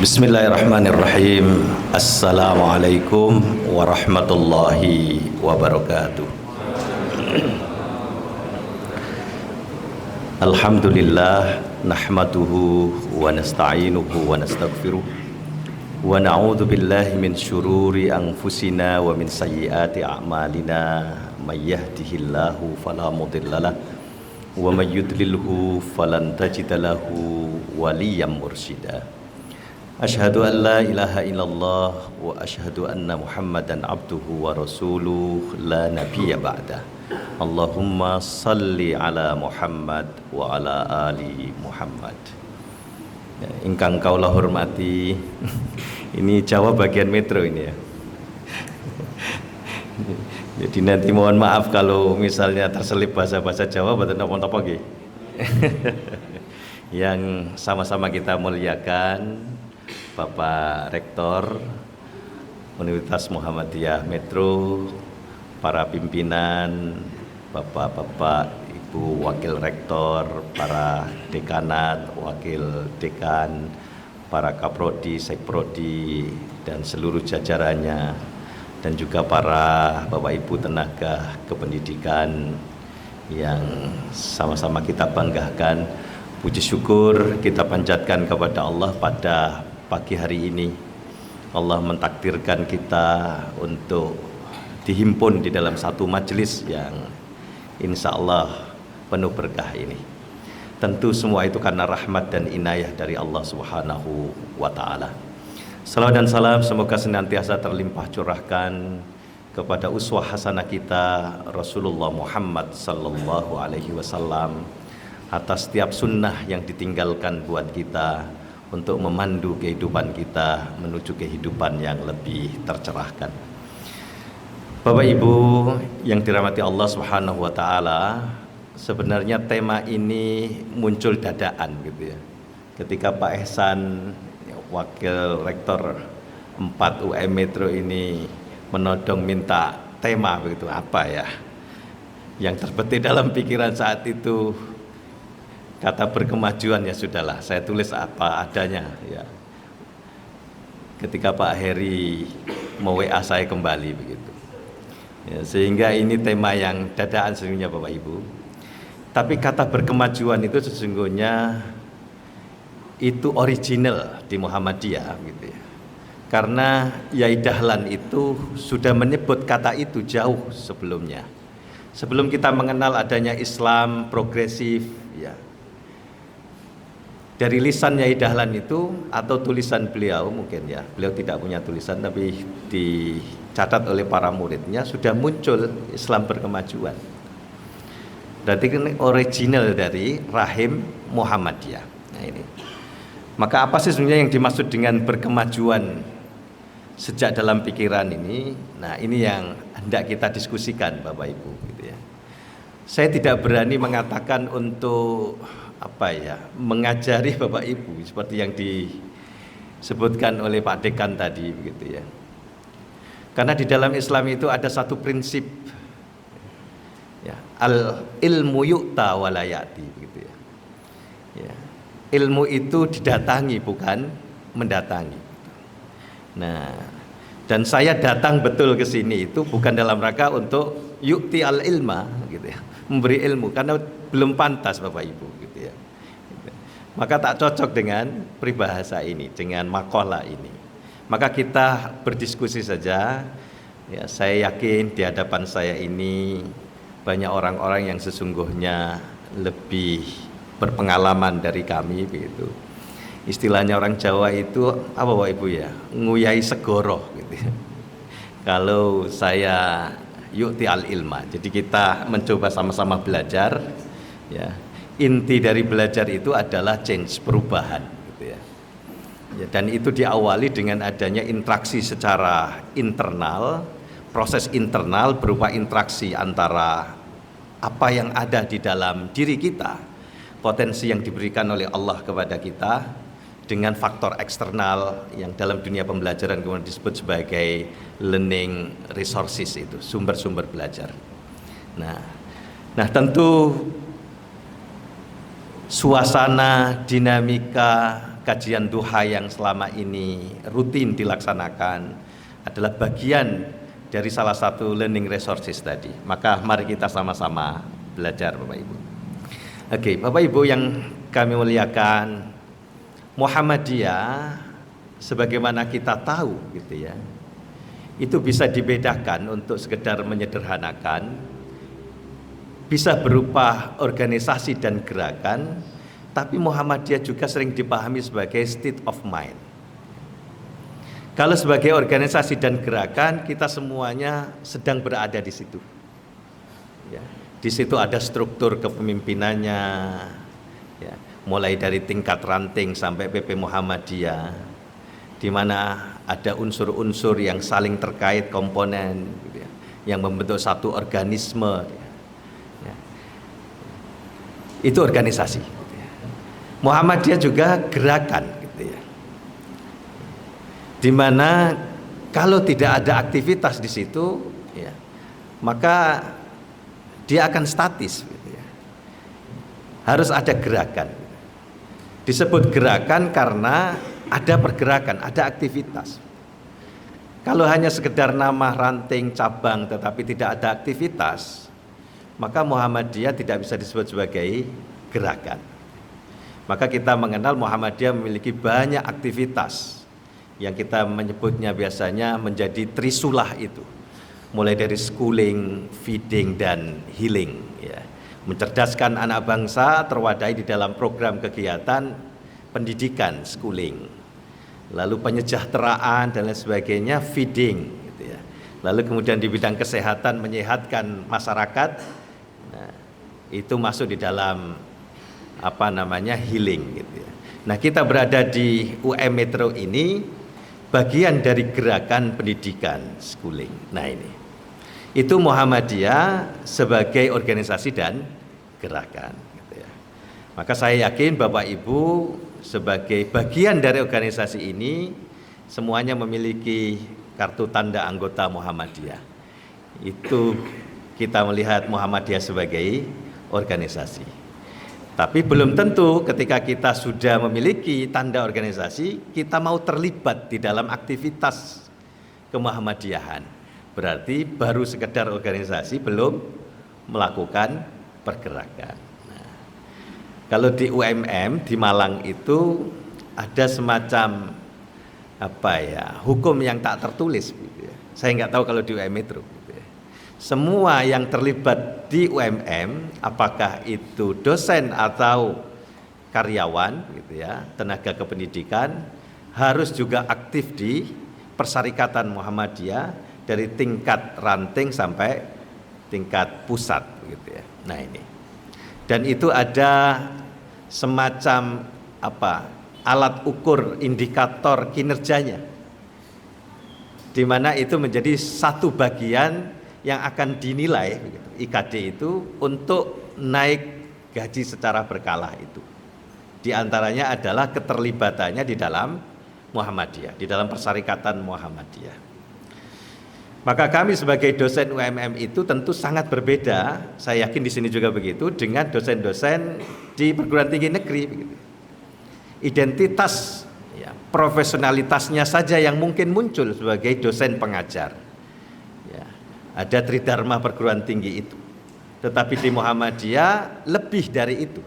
Bismillahirrahmanirrahim. Assalamualaikum warahmatullahi wabarakatuh. Alhamdulillah nahmaduhu wa nasta'inuhu wa nastaghfiruh wa na'udzu billahi min syururi anfusina wa min sayyiati a'malina may yahdihillahu fala mudhillalah wa may yudlilhu falan tajida lahu waliyyan mursyida. Asyhadu an la ilaha illallah wa asyhadu anna Muhammadan abduhu wa rasuluh la nabiyya ba'dah. Allahumma salli ala Muhammad wa ala ali Muhammad. Ingkang kaula hormati, ini Jawa bagian metro ini ya. Jadi nanti mohon maaf kalau misalnya terselip bahasa-bahasa Jawa mboten napa-napa nggih. Yang sama-sama kita muliakan Bapak Rektor Universitas Muhammadiyah Metro, para pimpinan, Bapak-bapak, Ibu Wakil Rektor, para dekanat, wakil dekan, para kaprodi, sekprodi, dan seluruh jajarannya, dan juga para Bapak Ibu tenaga kependidikan yang sama-sama kita banggakan. Puji syukur kita panjatkan kepada Allah pada pagi hari ini. Allah mentakdirkan kita untuk dihimpun di dalam satu majelis yang insya Allah penuh berkah ini. Tentu semua itu karena rahmat dan inayah dari Allah Subhanahu wa ta'ala. Salawat dan salam semoga senantiasa terlimpah curahkan kepada uswah hasanah kita Rasulullah Muhammad sallallahu alaihi wasallam, atas setiap sunnah yang ditinggalkan buat kita untuk memandu kehidupan kita menuju kehidupan yang lebih tercerahkan. Bapak Ibu yang dirahmati Allah Subhanahu wa taala, sebenarnya tema ini muncul dadaan gitu ya. Ketika Pak Ehsan, Wakil Rektor 4 UM Metro ini menodong minta tema begitu, apa ya yang terbetik dalam pikiran saat itu. Kata berkemajuan, ya sudahlah, saya tulis apa adanya ya. Ketika Pak Heri mau WA saya kembali begitu ya, sehingga ini tema yang dadaan sesungguhnya Bapak Ibu. Tapi kata berkemajuan itu sesungguhnya itu original di Muhammadiyah gitu ya. Karena Yai Dahlan itu sudah menyebut kata itu jauh sebelumnya. Sebelum kita mengenal adanya Islam progresif ya. Dari lisan Yai Dahlan itu atau tulisan beliau mungkin ya, beliau tidak punya tulisan tapi dicatat oleh para muridnya, sudah muncul Islam berkemajuan. Berarti ini original dari rahim Muhammadiyah. Nah ini. Maka apa sih sebenarnya yang dimaksud dengan berkemajuan sejak dalam pikiran ini? Nah ini yang hendak kita diskusikan Bapak Ibu gitu ya. Saya tidak berani mengatakan untuk mengajari Bapak Ibu seperti yang disebutkan oleh Pak Dekan tadi begitu ya. Karena di dalam Islam itu ada satu prinsip ya, al ilmu yu'ta wa la ya'ti begitu ya. Ya. Ilmu itu didatangi bukan mendatangi. Nah, dan saya datang betul ke sini itu bukan dalam rangka untuk yu'ti al ilma gitu ya, memberi ilmu, karena belum pantas Bapak Ibu gitu ya. Maka tak cocok dengan peribahasa ini, dengan makalah ini. Maka kita berdiskusi saja ya. Saya yakin di hadapan saya ini banyak orang-orang yang sesungguhnya lebih berpengalaman dari kami begitu. Istilahnya orang Jawa itu apa Bapak Ibu ya, nguyai segoro gitu ya. Kalau saya yu'ti al ilma, jadi kita mencoba sama-sama belajar ya. Inti dari belajar itu adalah change, perubahan gitu ya. Ya, dan itu diawali dengan adanya interaksi secara internal, proses internal berupa interaksi antara apa yang ada di dalam diri kita, potensi yang diberikan oleh Allah kepada kita, dengan faktor eksternal yang dalam dunia pembelajaran kemudian disebut sebagai learning resources, itu sumber-sumber belajar. Nah tentu suasana, dinamika, kajian duha yang selama ini rutin dilaksanakan adalah bagian dari salah satu learning resources tadi. Maka mari kita sama-sama belajar Bapak Ibu. Oke, Bapak Ibu yang kami muliakan, Muhammadiyah sebagaimana kita tahu gitu ya, itu bisa dibedakan untuk sekedar menyederhanakan, bisa berupa organisasi dan gerakan, tapi Muhammadiyah juga sering dipahami sebagai state of mind. Kalau sebagai organisasi dan gerakan, kita semuanya sedang berada di situ. Ya, di situ ada struktur kepemimpinannya, ya, mulai dari tingkat ranting sampai PP Muhammadiyah, di mana ada unsur-unsur yang saling terkait komponen, gitu ya, yang membentuk satu organisme. Ya. Itu organisasi. Gitu ya. Muhammadiyah juga gerakan. Di mana kalau tidak ada aktivitas di situ, ya, maka dia akan statis. Gitu ya. Harus ada gerakan. Disebut gerakan karena ada pergerakan, ada aktivitas. Kalau hanya sekedar nama ranting cabang tetapi tidak ada aktivitas, maka Muhammadiyah tidak bisa disebut sebagai gerakan. Maka kita mengenal Muhammadiyah memiliki banyak aktivitas yang kita menyebutnya biasanya menjadi trisulah itu, mulai dari schooling, feeding, dan healing, ya. Mencerdaskan anak bangsa terwadai di dalam program kegiatan pendidikan, schooling, lalu penyejahteraan dan lain sebagainya, feeding, gitu ya. Lalu kemudian di bidang kesehatan menyehatkan masyarakat, nah, itu masuk di dalam healing, gitu ya. Nah, kita berada di UM Metro ini bagian dari gerakan pendidikan schooling. Nah ini, itu Muhammadiyah sebagai organisasi dan gerakan. Gitu ya. Maka saya yakin Bapak Ibu sebagai bagian dari organisasi ini semuanya memiliki kartu tanda anggota Muhammadiyah. Itu kita melihat Muhammadiyah sebagai organisasi. Tapi belum tentu ketika kita sudah memiliki tanda organisasi, kita mau terlibat di dalam aktivitas kemuhammadiyahan. Berarti baru sekedar organisasi, belum melakukan pergerakan. Nah, kalau di UMM di Malang itu ada semacam hukum yang tak tertulis. Gitu ya. Saya nggak tahu kalau di UM Metro. Semua yang terlibat di UMM, apakah itu dosen atau karyawan, gitu ya, tenaga kependidikan, harus juga aktif di Persyarikatan Muhammadiyah dari tingkat ranting sampai tingkat pusat, gitu ya. Nah ini, dan itu ada semacam alat ukur indikator kinerjanya, di mana itu menjadi satu bagian yang akan dinilai IKD itu untuk naik gaji secara berkala itu. Di antaranya adalah keterlibatannya di dalam Muhammadiyah, di dalam Persyarikatan Muhammadiyah. Maka kami sebagai dosen UMM itu tentu sangat berbeda, saya yakin di sini juga begitu, dengan dosen-dosen di perguruan tinggi negeri. Begitu. Identitas, ya, profesionalitasnya saja yang mungkin muncul sebagai dosen pengajar. Ada tridharma perguruan tinggi itu, tetapi di Muhammadiyah lebih dari itu.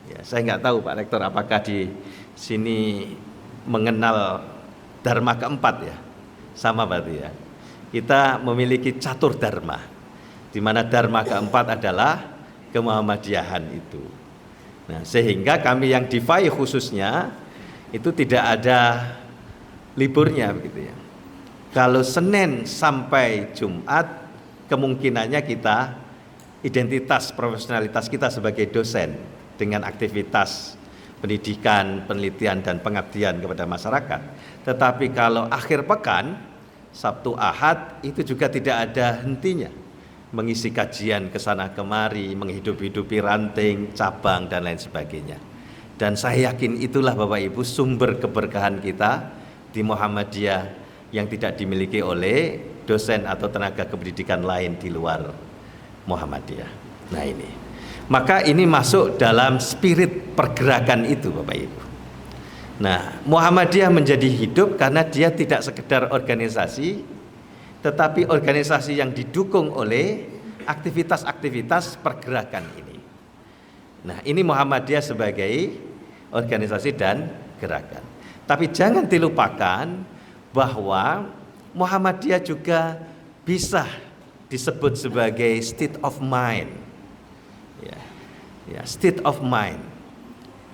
Ya, saya nggak tahu Pak Rektor apakah di sini mengenal dharma keempat ya, sama berarti ya. Kita memiliki catur dharma, di mana dharma keempat adalah kemuhammadiyahan itu. Nah, sehingga kami yang di FAI khususnya itu tidak ada liburnya begitu ya. Kalau Senin sampai Jumat kemungkinannya kita identitas profesionalitas kita sebagai dosen dengan aktivitas pendidikan, penelitian dan pengabdian kepada masyarakat. Tetapi kalau akhir pekan, Sabtu Ahad itu juga tidak ada hentinya mengisi kajian ke sana kemari, menghidup-hidupi ranting, cabang dan lain sebagainya. Dan saya yakin itulah Bapak Ibu sumber keberkahan kita di Muhammadiyah yang tidak dimiliki oleh dosen atau tenaga kependidikan lain di luar Muhammadiyah. Nah ini, maka ini masuk dalam spirit pergerakan itu Bapak Ibu. Nah, Muhammadiyah menjadi hidup karena dia tidak sekedar organisasi, tetapi organisasi yang didukung oleh aktivitas-aktivitas pergerakan ini. Nah, ini Muhammadiyah sebagai organisasi dan gerakan. Tapi jangan dilupakan bahwa Muhammadiyah juga bisa disebut sebagai state of mind. Ya, state of mind.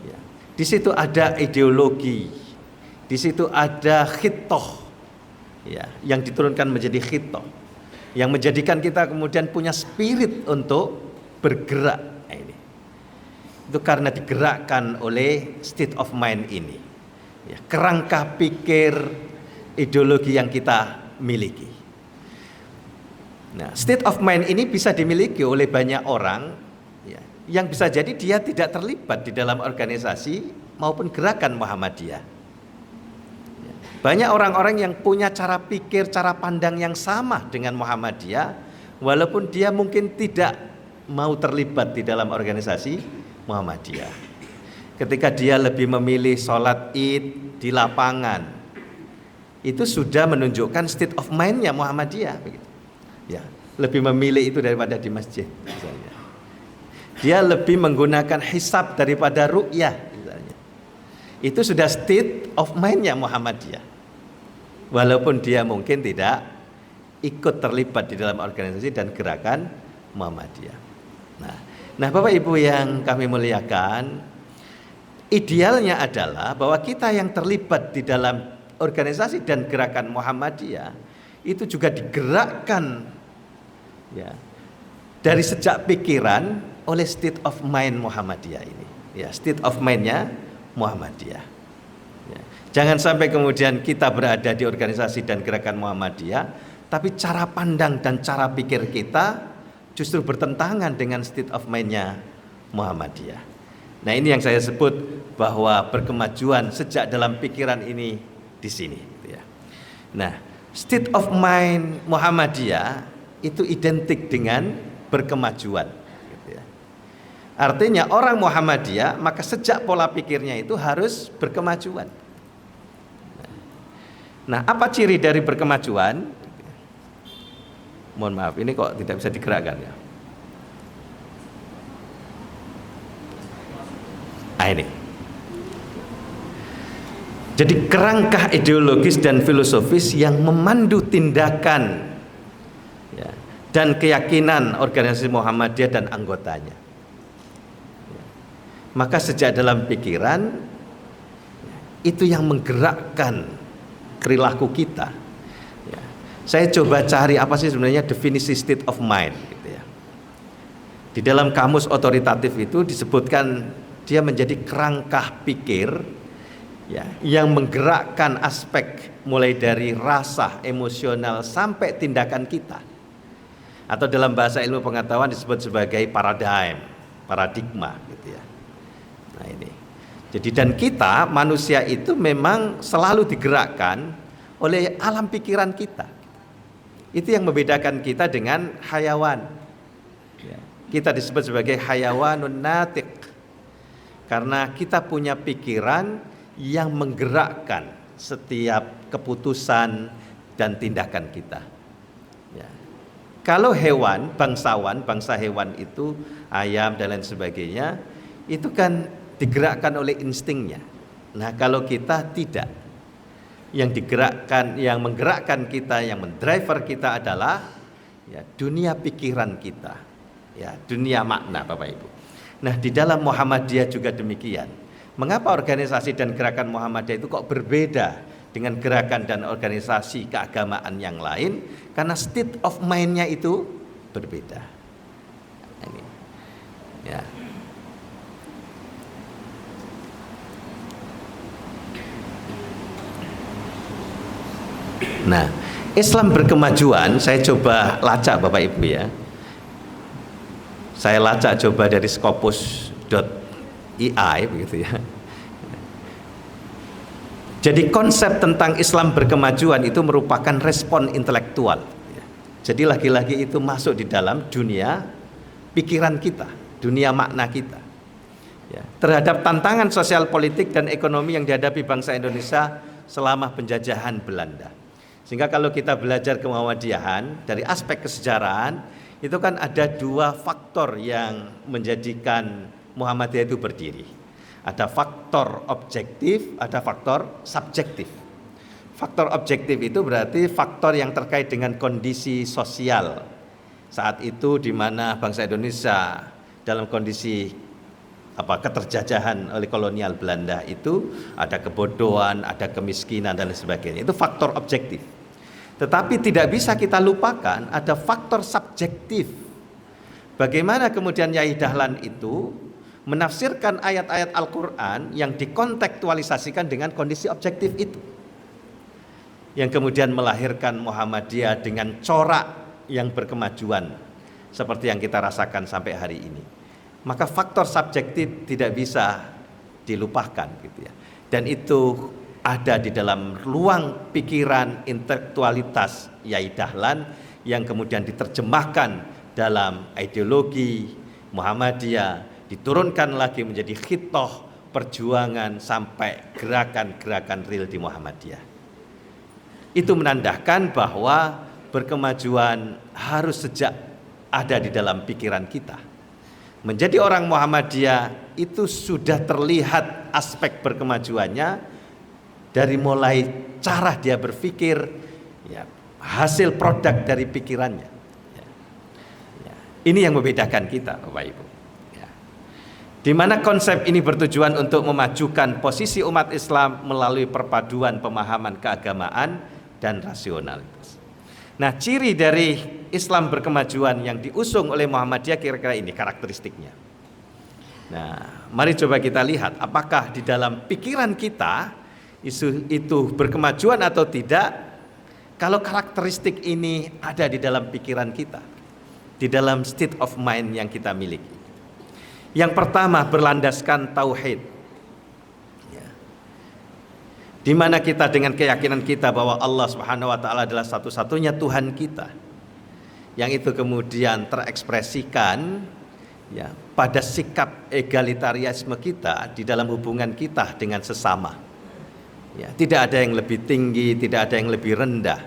Ya. Di situ ada ideologi, di situ ada khitoh, ya, yang diturunkan menjadi khitoh, yang menjadikan kita kemudian punya spirit untuk bergerak. Nah, ini. Itu karena digerakkan oleh state of mind ini, ya, kerangka pikir ideologi yang kita miliki. Nah, state of mind ini bisa dimiliki oleh banyak orang, ya, yang bisa jadi dia tidak terlibat di dalam organisasi maupun gerakan Muhammadiyah. Ya, banyak orang-orang yang punya cara pikir, cara pandang yang sama dengan Muhammadiyah, walaupun dia mungkin tidak mau terlibat di dalam organisasi Muhammadiyah. Ketika dia lebih memilih sholat id di lapangan, itu sudah menunjukkan state of mind-nya Muhammadiyah, begitu. Ya, lebih memilih itu daripada di masjid misalnya. Dia lebih menggunakan hisab daripada ru'yah misalnya. Itu sudah state of mind-nya Muhammadiyah. Walaupun dia mungkin tidak ikut terlibat di dalam organisasi dan gerakan Muhammadiyah. Nah, Bapak Ibu yang kami muliakan, idealnya adalah bahwa kita yang terlibat di dalam organisasi dan gerakan Muhammadiyah itu juga digerakkan, ya, dari sejak pikiran oleh state of mind Muhammadiyah ini, ya, state of mind-nya Muhammadiyah. Ya. Jangan sampai kemudian kita berada di organisasi dan gerakan Muhammadiyah, tapi cara pandang dan cara pikir kita justru bertentangan dengan state of mind-nya Muhammadiyah. Nah, ini yang saya sebut bahwa berkemajuan sejak dalam pikiran ini di sini. Ya. Nah, state of mind Muhammadiyah itu identik dengan berkemajuan. Gitu ya. Artinya orang Muhammadiyah maka sejak pola pikirnya itu harus berkemajuan. Nah, apa ciri dari berkemajuan? Mohon maaf, ini kok tidak bisa digerakkan ya. Ini. Jadi kerangka ideologis dan filosofis yang memandu tindakan, ya, dan keyakinan organisasi Muhammadiyah dan anggotanya. Ya. Maka sejak dalam pikiran itu yang menggerakkan perilaku kita. Ya. Saya coba cari apa sih sebenarnya definisi state of mind. Gitu ya. Di dalam kamus otoritatif itu disebutkan dia menjadi kerangka pikir, ya, yang menggerakkan aspek mulai dari rasa, emosional sampai tindakan kita. Atau dalam bahasa ilmu pengetahuan disebut sebagai paradigma gitu ya. Nah, ini. Jadi dan kita manusia itu memang selalu digerakkan oleh alam pikiran kita. Itu yang membedakan kita dengan hayawan. Ya. Kita disebut sebagai hayawanun natiq karena kita punya pikiran yang menggerakkan setiap keputusan dan tindakan kita. Ya. Kalau hewan, bangsa hewan itu ayam dan lain sebagainya, itu kan digerakkan oleh instingnya. Nah, kalau kita tidak, yang digerakkan, yang menggerakkan kita, yang mendriver kita adalah, ya, dunia pikiran kita, ya, dunia makna, Bapak Ibu. Nah, di dalam Muhammadiyah juga demikian. Mengapa organisasi dan gerakan Muhammadiyah itu kok berbeda dengan gerakan dan organisasi keagamaan yang lain? Karena state of mind-nya itu berbeda. Ini. Ya. Nah, Islam berkemajuan, saya coba lacak Bapak Ibu ya. Saya lacak coba dari scopus.ai begitu ya. Jadi konsep tentang Islam berkemajuan itu merupakan respon intelektual. Jadi lagi-lagi itu masuk di dalam dunia pikiran kita, dunia makna kita. ya, terhadap tantangan sosial politik dan ekonomi yang dihadapi bangsa Indonesia selama penjajahan Belanda. Sehingga kalau kita belajar kemuhammadiyahan dari aspek kesejarahan, itu kan ada dua faktor yang menjadikan Muhammadiyah itu berdiri. Ada faktor objektif, ada faktor subjektif. Faktor objektif itu berarti faktor yang terkait dengan kondisi sosial saat itu, di mana bangsa Indonesia dalam kondisi keterjajahan oleh kolonial Belanda itu, ada kebodohan, ada kemiskinan dan lain sebagainya. Itu faktor objektif. Tetapi tidak bisa kita lupakan ada faktor subjektif. Bagaimana kemudian Yai Dahlan itu menafsirkan ayat-ayat Al-Quran yang dikontekstualisasikan dengan kondisi objektif itu, yang kemudian melahirkan Muhammadiyah dengan corak yang berkemajuan seperti yang kita rasakan sampai hari ini. Maka faktor subjektif tidak bisa dilupakan gitu ya. Dan itu ada di dalam ruang pikiran intelektualitas Yai Dahlan yang kemudian diterjemahkan dalam ideologi Muhammadiyah, diturunkan lagi menjadi khitoh perjuangan sampai gerakan-gerakan real di Muhammadiyah. Itu menandakan bahwa berkemajuan harus sejak ada di dalam pikiran kita. Menjadi orang Muhammadiyah itu sudah terlihat aspek berkemajuannya dari mulai cara dia berpikir, ya, hasil produk dari pikirannya. Ya. Ya. Ini yang membedakan kita, Bapak Ibu. Ya. Di mana konsep ini bertujuan untuk memajukan posisi umat Islam melalui perpaduan pemahaman keagamaan dan rasionalitas. Nah, ciri dari Islam berkemajuan yang diusung oleh Muhammadiyah kira-kira ini karakteristiknya. Nah, mari coba kita lihat apakah di dalam pikiran kita isu itu berkemajuan atau tidak. Kalau karakteristik ini ada di dalam pikiran kita, di dalam state of mind yang kita miliki. Yang pertama, berlandaskan tauhid, ya. Di mana kita dengan keyakinan kita bahwa Allah Subhanahu wa taala adalah satu-satunya Tuhan kita, yang itu kemudian terekspresikan, ya, pada sikap egalitarianisme kita di dalam hubungan kita dengan sesama. Ya, tidak ada yang lebih tinggi, tidak ada yang lebih rendah,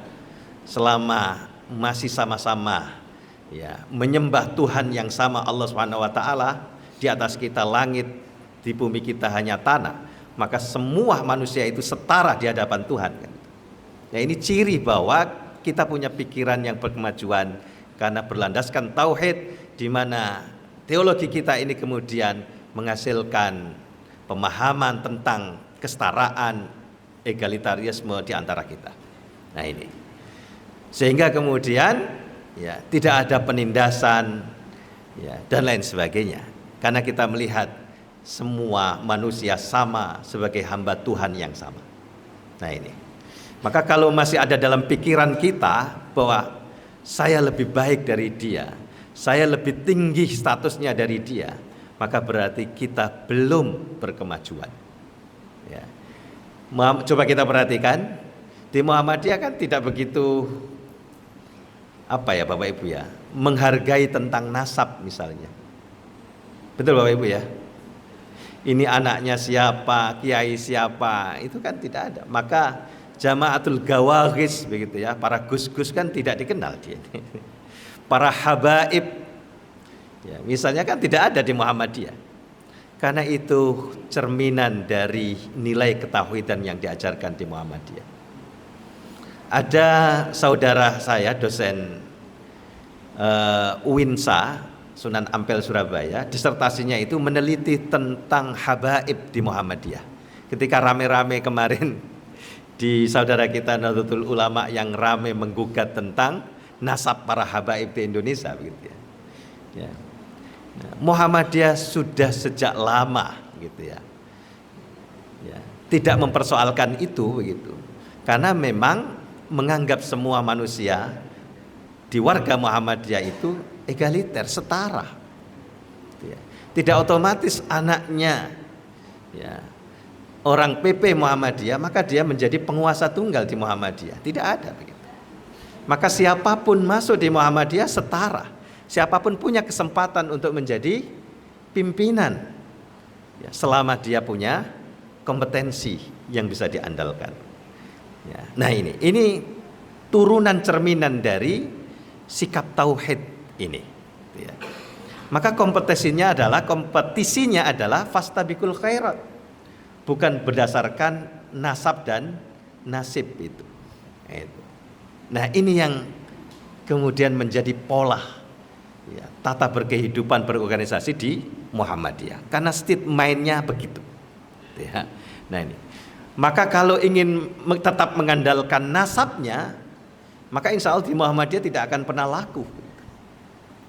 selama masih sama-sama, ya, menyembah Tuhan yang sama, Allah Subhanahu wa taala. Di atas kita langit, di bumi kita hanya tanah, maka semua manusia itu setara di hadapan Tuhan. Nah, ini ciri bahwa kita punya pikiran yang berkemajuan karena berlandaskan tauhid, di mana teologi kita ini kemudian menghasilkan pemahaman tentang kesetaraan, egalitarisme di antara kita. Nah, ini sehingga kemudian, ya, tidak ada penindasan, ya, dan lain sebagainya, karena kita melihat semua manusia sama sebagai hamba Tuhan yang sama. Nah, ini maka kalau masih ada dalam pikiran kita bahwa saya lebih baik dari dia, saya lebih tinggi statusnya dari dia, maka berarti kita belum berkemajuan, ya. Coba kita perhatikan di Muhammadiyah kan tidak begitu Bapak Ibu ya, menghargai tentang nasab misalnya. Betul Bapak Ibu ya. Ini anaknya siapa, kiai siapa, itu kan tidak ada. Maka Jamaatul Gawaghis begitu ya, para gus-gus kan tidak dikenal dia. Para habaib, ya, misalnya kan tidak ada di Muhammadiyah. Karena itu cerminan dari nilai ketauhidan yang diajarkan di Muhammadiyah. Ada saudara saya, dosen UINSA, Sunan Ampel Surabaya, disertasinya itu meneliti tentang habaib di Muhammadiyah. Ketika rame-rame kemarin di saudara kita Nahdlatul Ulama yang rame menggugat tentang nasab para habaib di Indonesia begitu ya. Ya. Muhammadiyah sudah sejak lama gitu ya. Ya, tidak mempersoalkan itu begitu. Karena memang menganggap semua manusia di warga Muhammadiyah itu egaliter, setara. Ya. Tidak otomatis anaknya, ya, orang PP Muhammadiyah maka dia menjadi penguasa tunggal di Muhammadiyah. Tidak ada begitu. Maka siapapun masuk di Muhammadiyah setara. Siapapun punya kesempatan untuk menjadi pimpinan, ya, selama dia punya kompetensi yang bisa diandalkan. Ya. Nah ini turunan cerminan dari sikap tauhid ini. Ya. Maka kompetisinya adalah fastabiqul khairat, bukan berdasarkan nasab dan nasib itu. Nah ini yang kemudian menjadi pola ya, tata berkehidupan berorganisasi di Muhammadiyah, karena state mind-nya begitu ya. Nah ini, maka kalau ingin tetap mengandalkan nasabnya, maka insya Allah di Muhammadiyah tidak akan pernah laku.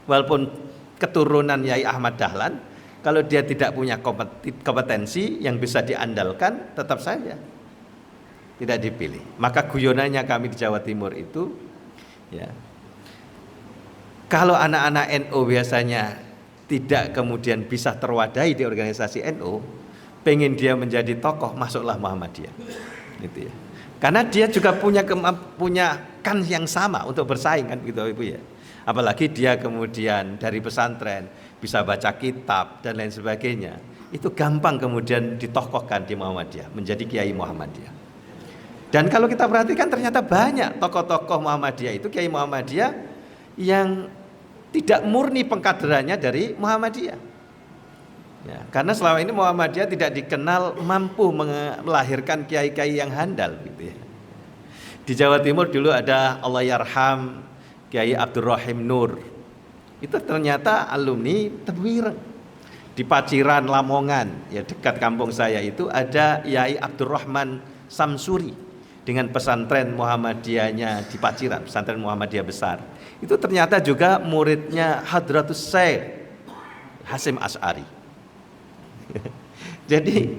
Walaupun keturunan Yai Ahmad Dahlan, kalau dia tidak punya kompetensi yang bisa diandalkan, tetap saja tidak dipilih. Maka guyonannya kami di Jawa Timur itu ya, kalau anak-anak NU biasanya tidak kemudian bisa terwadahi di organisasi NU, pengen dia menjadi tokoh, masuklah Muhammadiyah gitu ya. Karena dia juga punya kans yang sama untuk bersaing kan gitu Ibu ya. Apalagi dia kemudian dari pesantren bisa baca kitab dan lain sebagainya, itu gampang kemudian ditokohkan di Muhammadiyah, menjadi Kiai Muhammadiyah. Dan kalau kita perhatikan ternyata banyak tokoh-tokoh Muhammadiyah itu Kiai Muhammadiyah yang tidak murni pengkaderannya dari Muhammadiyah ya, karena selama ini Muhammadiyah tidak dikenal mampu melahirkan kiai-kiai yang handal gitu ya. Di Jawa Timur dulu ada Allahyarham Kiai Abdurrahim Nur, itu ternyata alumni Tebuireng. Di Paciran Lamongan ya, dekat kampung saya itu ada Yai Abdurrahman Samsuri dengan pesantren Muhammadiyahnya di Paciran, pesantren Muhammadiyah besar. Itu ternyata juga muridnya Hadratus Syekh Hasyim Asy'ari. Jadi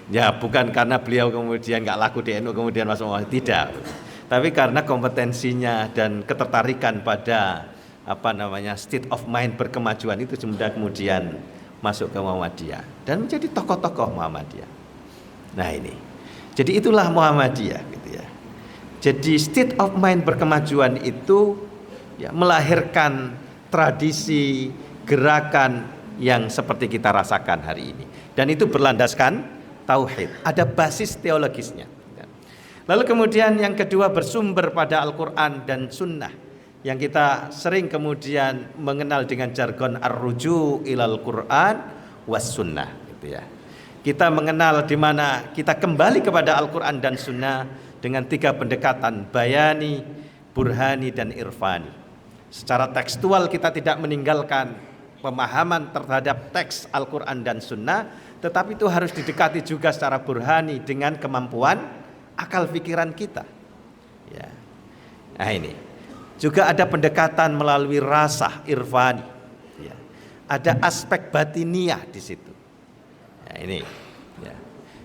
ya bukan karena beliau kemudian nggak laku di NU kemudian masuk Muhammadiyah, tidak. Tapi karena kompetensinya dan ketertarikan pada state of mind berkemajuan itu kemudian masuk ke Muhammadiyah dan menjadi tokoh-tokoh Muhammadiyah. Nah ini, jadi itulah Muhammadiyah gitu ya. Jadi state of mind berkemajuan itu ya, melahirkan tradisi gerakan yang seperti kita rasakan hari ini, dan itu berlandaskan tauhid, ada basis teologisnya. Lalu kemudian yang kedua bersumber pada Al-Quran dan Sunnah, yang kita sering kemudian mengenal dengan jargon ar-ruju ilal Quran was Sunnah gitu ya. Kita mengenal di mana kita kembali kepada Al-Quran dan Sunnah dengan 3 pendekatan, bayani, burhani, dan irfani. Secara tekstual kita tidak meninggalkan pemahaman terhadap teks Al-Quran dan Sunnah, tetapi itu harus didekati juga secara burhani dengan kemampuan akal pikiran kita ya. Nah ini juga ada pendekatan melalui rasa irfani ya. Ada aspek batiniah di situ ya, ini ya,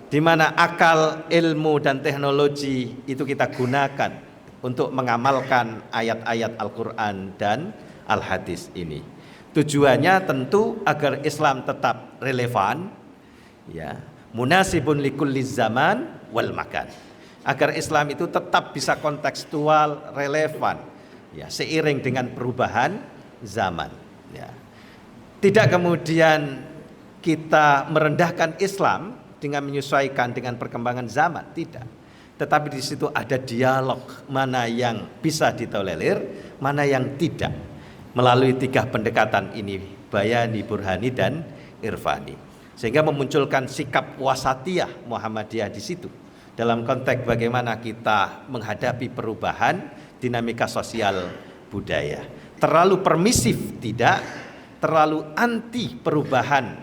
di mana akal, ilmu, dan teknologi itu kita gunakan untuk mengamalkan ayat-ayat Al-Quran dan Al-Hadis ini. Tujuannya tentu agar Islam tetap relevan ya, munasibun likulli zaman wal makan, agar Islam itu tetap bisa kontekstual, relevan ya, seiring dengan perubahan zaman ya. Tidak kemudian kita merendahkan Islam dengan menyesuaikan dengan perkembangan zaman, tidak. Tetapi di situ ada dialog, mana yang bisa ditolerir, mana yang tidak, melalui 3 pendekatan ini, bayani, burhani, dan irfani, sehingga memunculkan sikap wasatiyah Muhammadiyah di situ dalam konteks bagaimana kita menghadapi perubahan dinamika sosial budaya. Terlalu permisif tidak, terlalu anti perubahan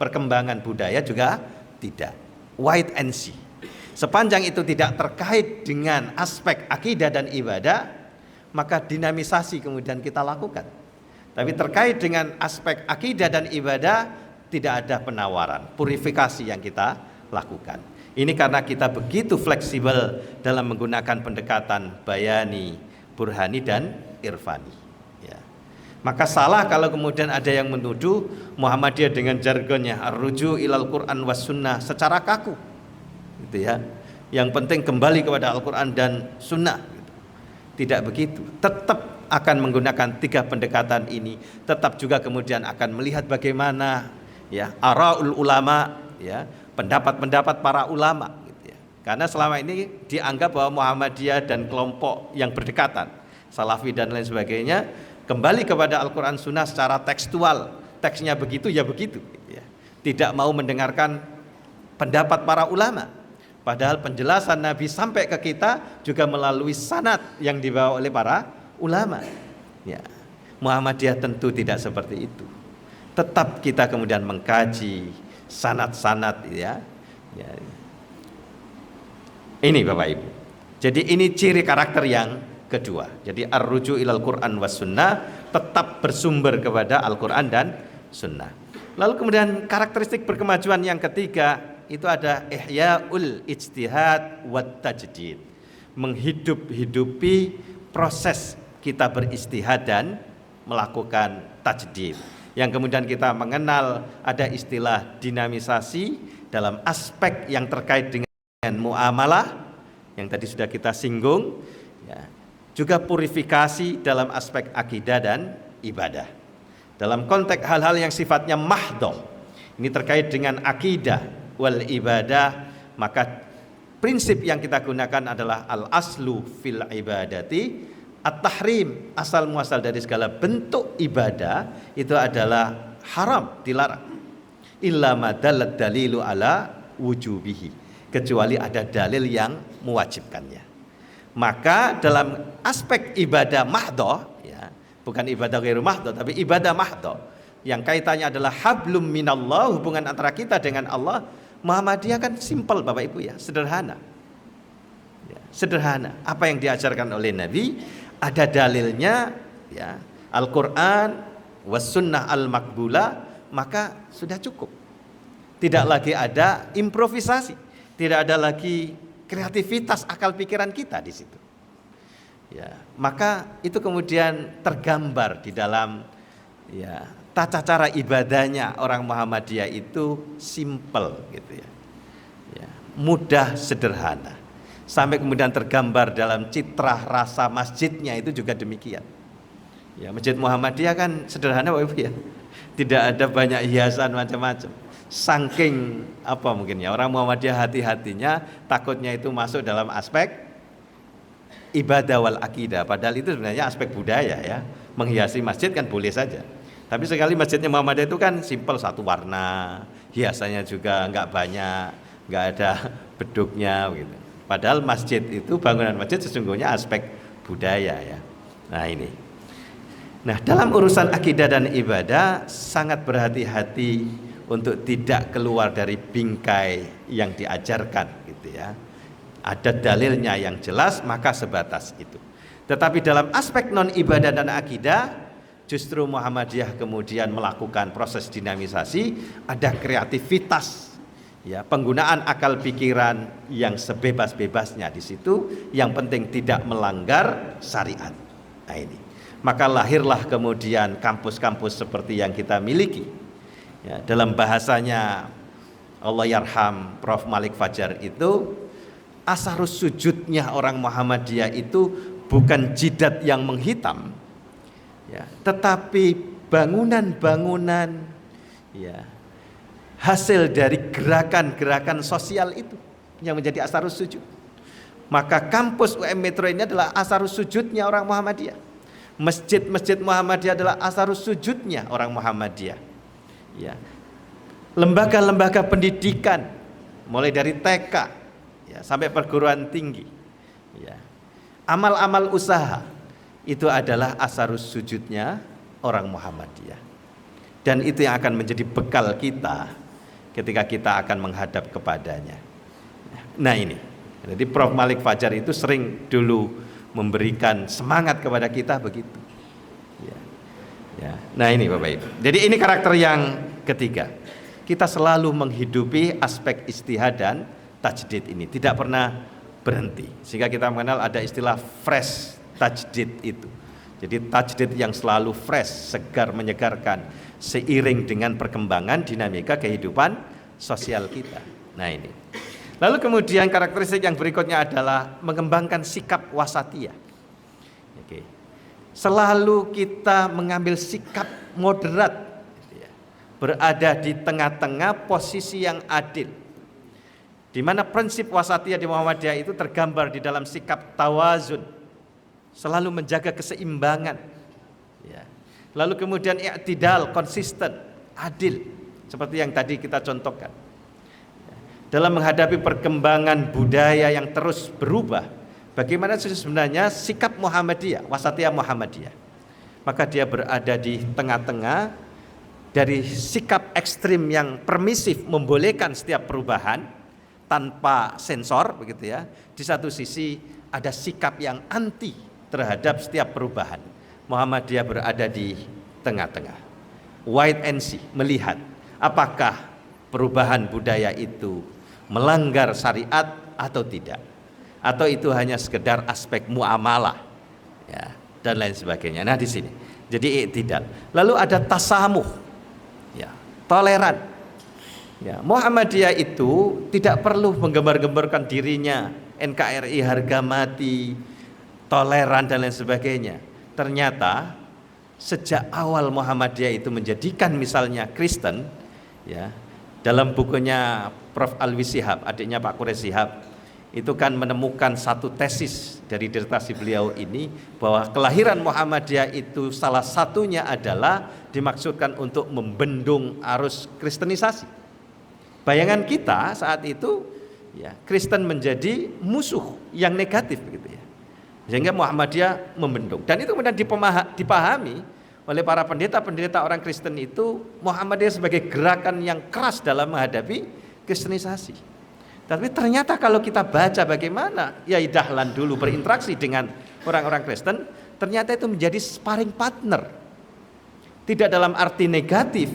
perkembangan budaya juga tidak. Wait and see. Sepanjang itu tidak terkait dengan aspek akidah dan ibadah, maka dinamisasi kemudian kita lakukan. Tapi terkait dengan aspek akidah dan ibadah, tidak ada penawaran, purifikasi yang kita lakukan. Ini karena kita begitu fleksibel dalam menggunakan pendekatan bayani, burhani, dan irfani ya. Maka salah kalau kemudian ada yang menuduh Muhammadiyah dengan jargonnya ar-ruju ilal Quran was sunnah secara kaku gitu ya. Yang penting kembali kepada Al-Quran dan Sunnah gitu. Tidak begitu, tetap akan menggunakan 3 pendekatan ini, tetap juga kemudian akan melihat bagaimana ya araul ulama ya, pendapat-pendapat para ulama gitu ya. Karena selama ini dianggap bahwa Muhammadiyah dan kelompok yang berdekatan, Salafi dan lain sebagainya, kembali kepada Al-Quran Sunnah secara tekstual, teksnya begitu ya begitu gitu ya. Tidak mau mendengarkan pendapat para ulama. Padahal penjelasan Nabi sampai ke kita juga melalui sanad yang dibawa oleh para ulama. Ya. Muhammadiyah tentu tidak seperti itu. Tetap kita kemudian mengkaji sanad-sanad ya. Ya. Ini Bapak Ibu. Jadi ini ciri karakter yang kedua. Jadi ar-ruju ilal Quran was sunnah, tetap bersumber kepada Al-Quran dan sunnah. Lalu kemudian karakteristik berkemajuan yang ketiga itu ada ihya'ul ijtihad wat tajdid. Menghidup-hidupi proses kita beristihad dan melakukan tajdid. Yang kemudian kita mengenal ada istilah dinamisasi dalam aspek yang terkait dengan muamalah yang tadi sudah kita singgung ya. Juga purifikasi dalam aspek akidah dan ibadah. Dalam konteks hal-hal yang sifatnya mahdoh, ini terkait dengan akidah wal ibadah, maka prinsip yang kita gunakan adalah al-aslu fil ibadati at-tahrim, asal muasal dari segala bentuk ibadah itu adalah haram, dilarang. Illa ma dallat dalilu ala wujubihi, kecuali ada dalil yang mewajibkannya. Maka dalam aspek ibadah mahdoh ya, bukan ibadah ghairu mahdoh tapi ibadah mahdoh yang kaitannya adalah hablum minallah, hubungan antara kita dengan Allah, Muhammadiyah kan simpel Bapak Ibu ya, sederhana ya, sederhana. Apa yang diajarkan oleh Nabi ada dalilnya ya, Al-Quran was sunnah al-makbulah, maka sudah cukup. Tidak lagi ada improvisasi, tidak ada lagi kreativitas akal pikiran kita di situ. Ya, maka itu kemudian tergambar di dalam ya, tata cara ibadahnya orang Muhammadiyah itu simple gitu ya. Ya, mudah, sederhana. Sampai kemudian tergambar dalam citra rasa masjidnya itu juga demikian. Ya, Masjid Muhammadiyah kan sederhana Bapak Ibu ya. Tidak ada banyak hiasan macam-macam. Saking apa mungkin ya, orang Muhammadiyah hati-hatinya takutnya itu masuk dalam aspek ibadah wal akidah. Padahal itu sebenarnya aspek budaya ya. Menghiasi masjid kan boleh saja. Tapi sekali masjidnya Muhammadiyah itu kan simpel, satu warna, hiasannya juga enggak banyak, enggak ada beduknya gitu. Padahal masjid itu, bangunan masjid sesungguhnya aspek budaya ya. Nah ini. Nah dalam urusan akidah dan ibadah sangat berhati-hati untuk tidak keluar dari bingkai yang diajarkan gitu ya. Ada dalilnya yang jelas maka sebatas itu. Tetapi dalam aspek non ibadah dan akidah justru Muhammadiyah kemudian melakukan proses dinamisasi, ada kreativitas. Ya, penggunaan akal pikiran yang sebebas-bebasnya di situ, yang penting tidak melanggar syariat. Nah ini, maka lahirlah kemudian kampus-kampus seperti yang kita miliki. Ya, dalam bahasanya Allah yarham Prof. Malik Fajar itu, asarus sujudnya orang Muhammadiyah itu bukan jidat yang menghitam, ya, tetapi bangunan-bangunan ya, hasil dari gerakan-gerakan sosial itu yang menjadi asarus sujud. Maka kampus UM Metro ini adalah asarus sujudnya orang Muhammadiyah. Masjid-masjid Muhammadiyah adalah asarus sujudnya orang Muhammadiyah. Ya. Lembaga-lembaga pendidikan mulai dari TK ya, sampai perguruan tinggi. Ya. Amal-amal usaha itu adalah asarus sujudnya orang Muhammadiyah. Dan itu yang akan menjadi bekal kita ketika kita akan menghadap kepadanya. Nah ini, jadi Prof. Malik Fajar itu sering dulu memberikan semangat kepada kita begitu. Ya. Ya. Nah ini Bapak Ibu. Jadi ini karakter yang ketiga. Kita selalu menghidupi aspek istihad dan tajdid ini, tidak pernah berhenti. Sehingga kita mengenal ada istilah fresh tajdid itu. Jadi tajdid yang selalu fresh, segar, menyegarkan, seiring dengan perkembangan dinamika kehidupan sosial kita. Nah ini. Lalu kemudian karakteristik yang berikutnya adalah mengembangkan sikap wasatiyah. Selalu kita mengambil sikap moderat, berada di tengah-tengah posisi yang adil, di mana prinsip wasatiyah di Muhammadiyah itu tergambar di dalam sikap tawazun, selalu menjaga keseimbangan, ya. Lalu kemudian i'tidal, konsisten, adil, seperti yang tadi kita contohkan. Dalam menghadapi perkembangan budaya yang terus berubah, bagaimana sebenarnya sikap Muhammadiyah, wasatiyah Muhammadiyah? Maka dia berada di tengah-tengah dari sikap ekstrim yang permisif, membolehkan setiap perubahan tanpa sensor, begitu ya. Di satu sisi ada sikap yang anti terhadap setiap perubahan. Muhammadiyah berada di tengah-tengah, wait and see, melihat apakah perubahan budaya itu melanggar syariat atau tidak, atau itu hanya sekedar aspek muamalah, ya, dan lain sebagainya. Nah di sini jadi i'tidal. Lalu ada tasamuh, ya, toleran, ya. Muhammadiyah itu tidak perlu menggembar-gemborkan dirinya NKRI harga mati, toleran dan lain sebagainya. Ternyata sejak awal Muhammadiyah itu menjadikan misalnya Kristen, ya, dalam bukunya Prof. Alwi Shihab, adiknya Pak Quraish Shihab, itu kan menemukan satu tesis dari disertasi beliau ini, bahwa kelahiran Muhammadiyah itu salah satunya adalah dimaksudkan untuk membendung arus kristenisasi. Bayangan kita saat itu, ya, Kristen menjadi musuh yang negatif, begitu ya, sehingga Muhammadiyah membendung. Dan itu kemudian dipahami oleh para pendeta-pendeta orang Kristen itu, Muhammadiyah sebagai gerakan yang keras dalam menghadapi kristenisasi. Tapi ternyata kalau kita baca bagaimana Yai Dahlan dulu berinteraksi dengan orang-orang Kristen, ternyata itu menjadi sparring partner. Tidak dalam arti negatif,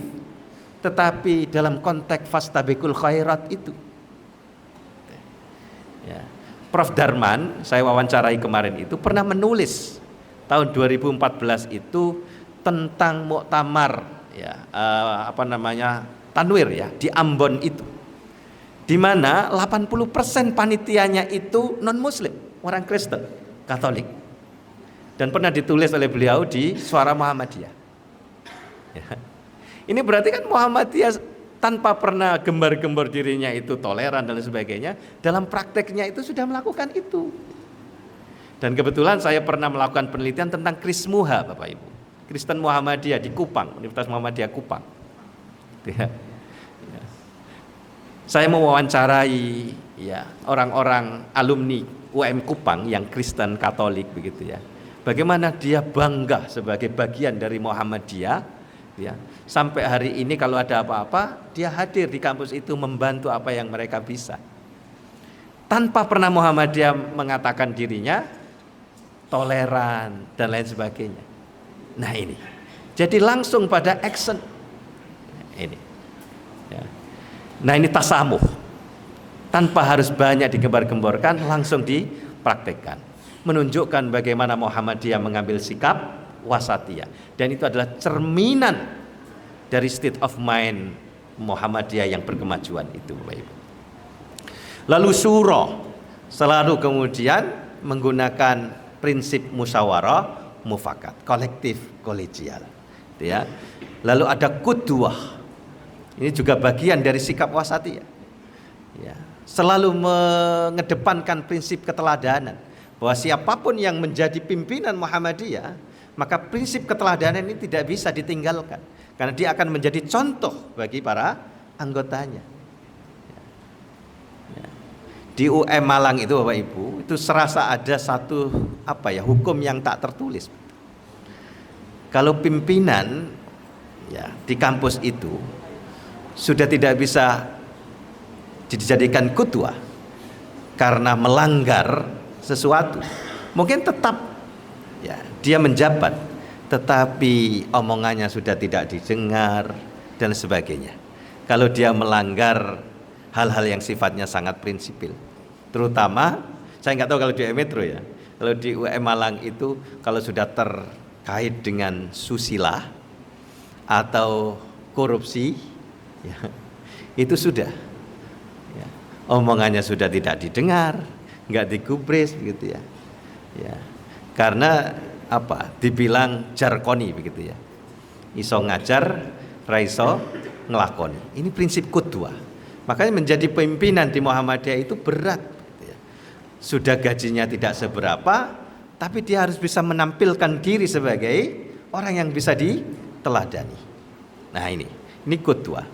tetapi dalam konteks fastabiqul khairat itu. Ya. Prof. Darman, saya wawancarai kemarin itu, pernah menulis tahun 2014 itu tentang muktamar, ya, Tanwir, ya, di Ambon itu, di mana 80% panitianya itu non muslim, orang Kristen, Katolik. Dan pernah ditulis oleh beliau di Suara Muhammadiyah. Ya. Ini berarti kan Muhammadiyah tanpa pernah gembar-gembor dirinya itu toleran dan sebagainya, dalam prakteknya itu sudah melakukan itu. Dan kebetulan saya pernah melakukan penelitian tentang Krismuha, Bapak Ibu, Kristen Muhammadiyah di Kupang, Universitas Muhammadiyah Kupang. Ya. Saya mewawancarai, ya, orang-orang alumni UM Kupang yang Kristen Katolik, begitu ya. Bagaimana dia bangga sebagai bagian dari Muhammadiyah, ya. Sampai hari ini kalau ada apa-apa, dia hadir di kampus itu membantu apa yang mereka bisa. Tanpa pernah Muhammadiyah mengatakan dirinya toleran dan lain sebagainya. Nah ini, jadi langsung pada action ini. Ya. Nah ini tasamuh, tanpa harus banyak digembar-gemborkan, langsung dipraktekkan, menunjukkan bagaimana Muhammadiyah mengambil sikap wasatiyah, dan itu adalah cerminan dari state of mind Muhammadiyah yang berkemajuan itu, Bapak Ibu. Lalu syuro, selalu kemudian menggunakan prinsip musyawarah mufakat, kolektif kolegial, ya. Lalu ada qudwah. Ini juga bagian dari sikap wasatiyah, ya. Selalu mengedepankan prinsip keteladanan, bahwa siapapun yang menjadi pimpinan Muhammadiyah, maka prinsip keteladanan ini tidak bisa ditinggalkan, karena dia akan menjadi contoh bagi para anggotanya. Ya. Di UM Malang itu, Bapak Ibu, itu serasa ada satu hukum yang tak tertulis. Kalau pimpinan, ya, di kampus itu sudah tidak bisa dijadikan qudwah karena melanggar sesuatu, mungkin tetap, ya, dia menjabat, tetapi omongannya sudah tidak didengar dan sebagainya. Kalau dia melanggar hal-hal yang sifatnya sangat prinsipil, terutama saya nggak tahu kalau di Metro, ya, kalau di UM Malang itu kalau sudah terkait dengan susila atau korupsi, ya, itu sudah, ya, omongannya sudah tidak didengar, nggak digubris, begitu ya, ya, karena dibilang jarkoni, begitu ya, iso ngajar, raiso ngelakoni. Ini prinsip qudwah. Makanya menjadi pimpinan di Muhammadiyah itu berat. Sudah gajinya tidak seberapa, tapi dia harus bisa menampilkan diri sebagai orang yang bisa diteladani. Nah ini qudwah.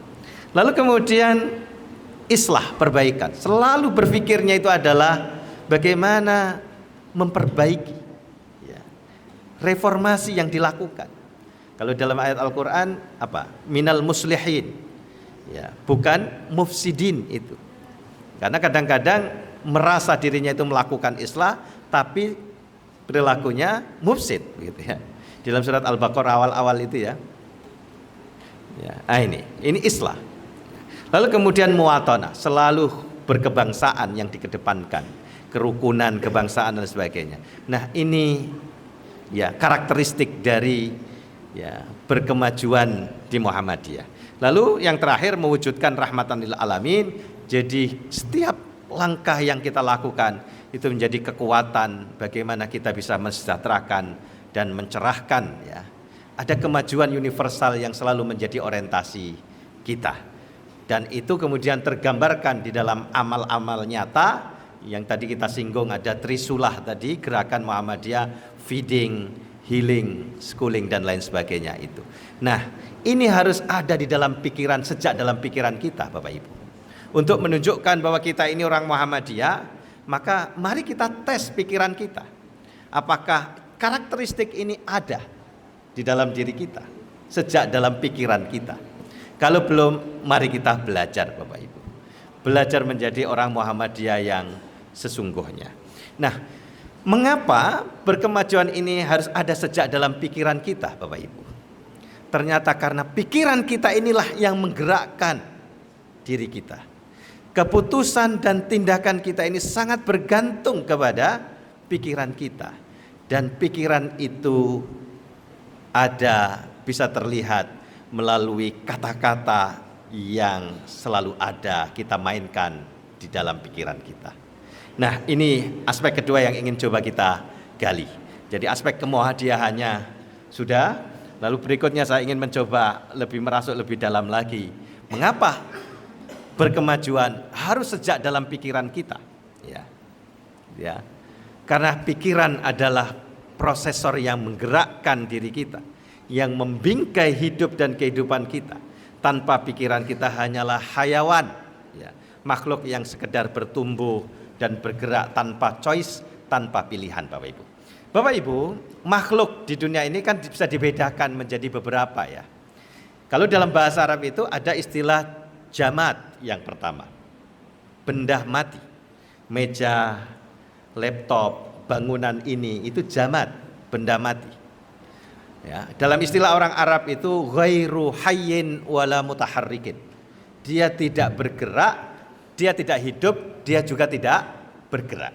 Lalu kemudian islah, perbaikan. Selalu berpikirnya itu adalah bagaimana memperbaiki, ya, reformasi yang dilakukan. Kalau dalam ayat Al-Quran apa? Minal muslihin, ya, bukan mufsidin itu. Karena kadang-kadang merasa dirinya itu melakukan islah, tapi perilakunya mufsid, gitu ya. Dalam surat Al-Baqarah awal-awal itu ya. Ini islah. Lalu kemudian muwatanah, selalu berkebangsaan yang dikedepankan, kerukunan kebangsaan dan sebagainya. Nah ini ya karakteristik dari ya berkemajuan di Muhammadiyah. Lalu yang terakhir mewujudkan rahmatan lil alamin. Jadi setiap langkah yang kita lakukan itu menjadi kekuatan bagaimana kita bisa mensejahterakan dan mencerahkan, ya. Ada kemajuan universal yang selalu menjadi orientasi kita. Dan itu kemudian tergambarkan di dalam amal-amal nyata yang tadi kita singgung, ada Trisulah tadi, gerakan Muhammadiyah, feeding, healing, schooling dan lain sebagainya itu. Nah, ini harus ada di dalam pikiran, sejak dalam pikiran kita Bapak Ibu. Untuk menunjukkan bahwa kita ini orang Muhammadiyah, maka mari kita tes pikiran kita. Apakah karakteristik ini ada di dalam diri kita, sejak dalam pikiran kita. Kalau belum, mari kita belajar Bapak Ibu. Belajar menjadi orang Muhammadiyah yang sesungguhnya. Nah, mengapa berkemajuan ini harus ada sejak dalam pikiran kita Bapak Ibu? Ternyata karena pikiran kita inilah yang menggerakkan diri kita. Keputusan dan tindakan kita ini sangat bergantung kepada pikiran kita. Dan pikiran itu ada, bisa terlihat melalui kata-kata yang selalu ada kita mainkan di dalam pikiran kita. Nah, ini aspek kedua yang ingin coba kita gali. Jadi aspek kemuhammadiyahnya sudah, lalu berikutnya saya ingin mencoba lebih merasuk lebih dalam lagi. Mengapa berkemajuan harus sejak dalam pikiran kita? Ya. Karena pikiran adalah prosesor yang menggerakkan diri kita, yang membingkai hidup dan kehidupan kita. Tanpa pikiran kita hanyalah hayawan, ya, makhluk yang sekedar bertumbuh dan bergerak tanpa choice, tanpa pilihan Bapak Ibu. Bapak Ibu, makhluk di dunia ini kan bisa dibedakan menjadi beberapa, ya. Kalau dalam bahasa Arab itu ada istilah jamad yang pertama, benda mati, meja, laptop, bangunan ini itu jamad, benda mati. Ya, dalam istilah orang Arab itu ghairu hayyin wala mutaharrikin. Dia tidak bergerak, dia tidak hidup, dia juga tidak bergerak.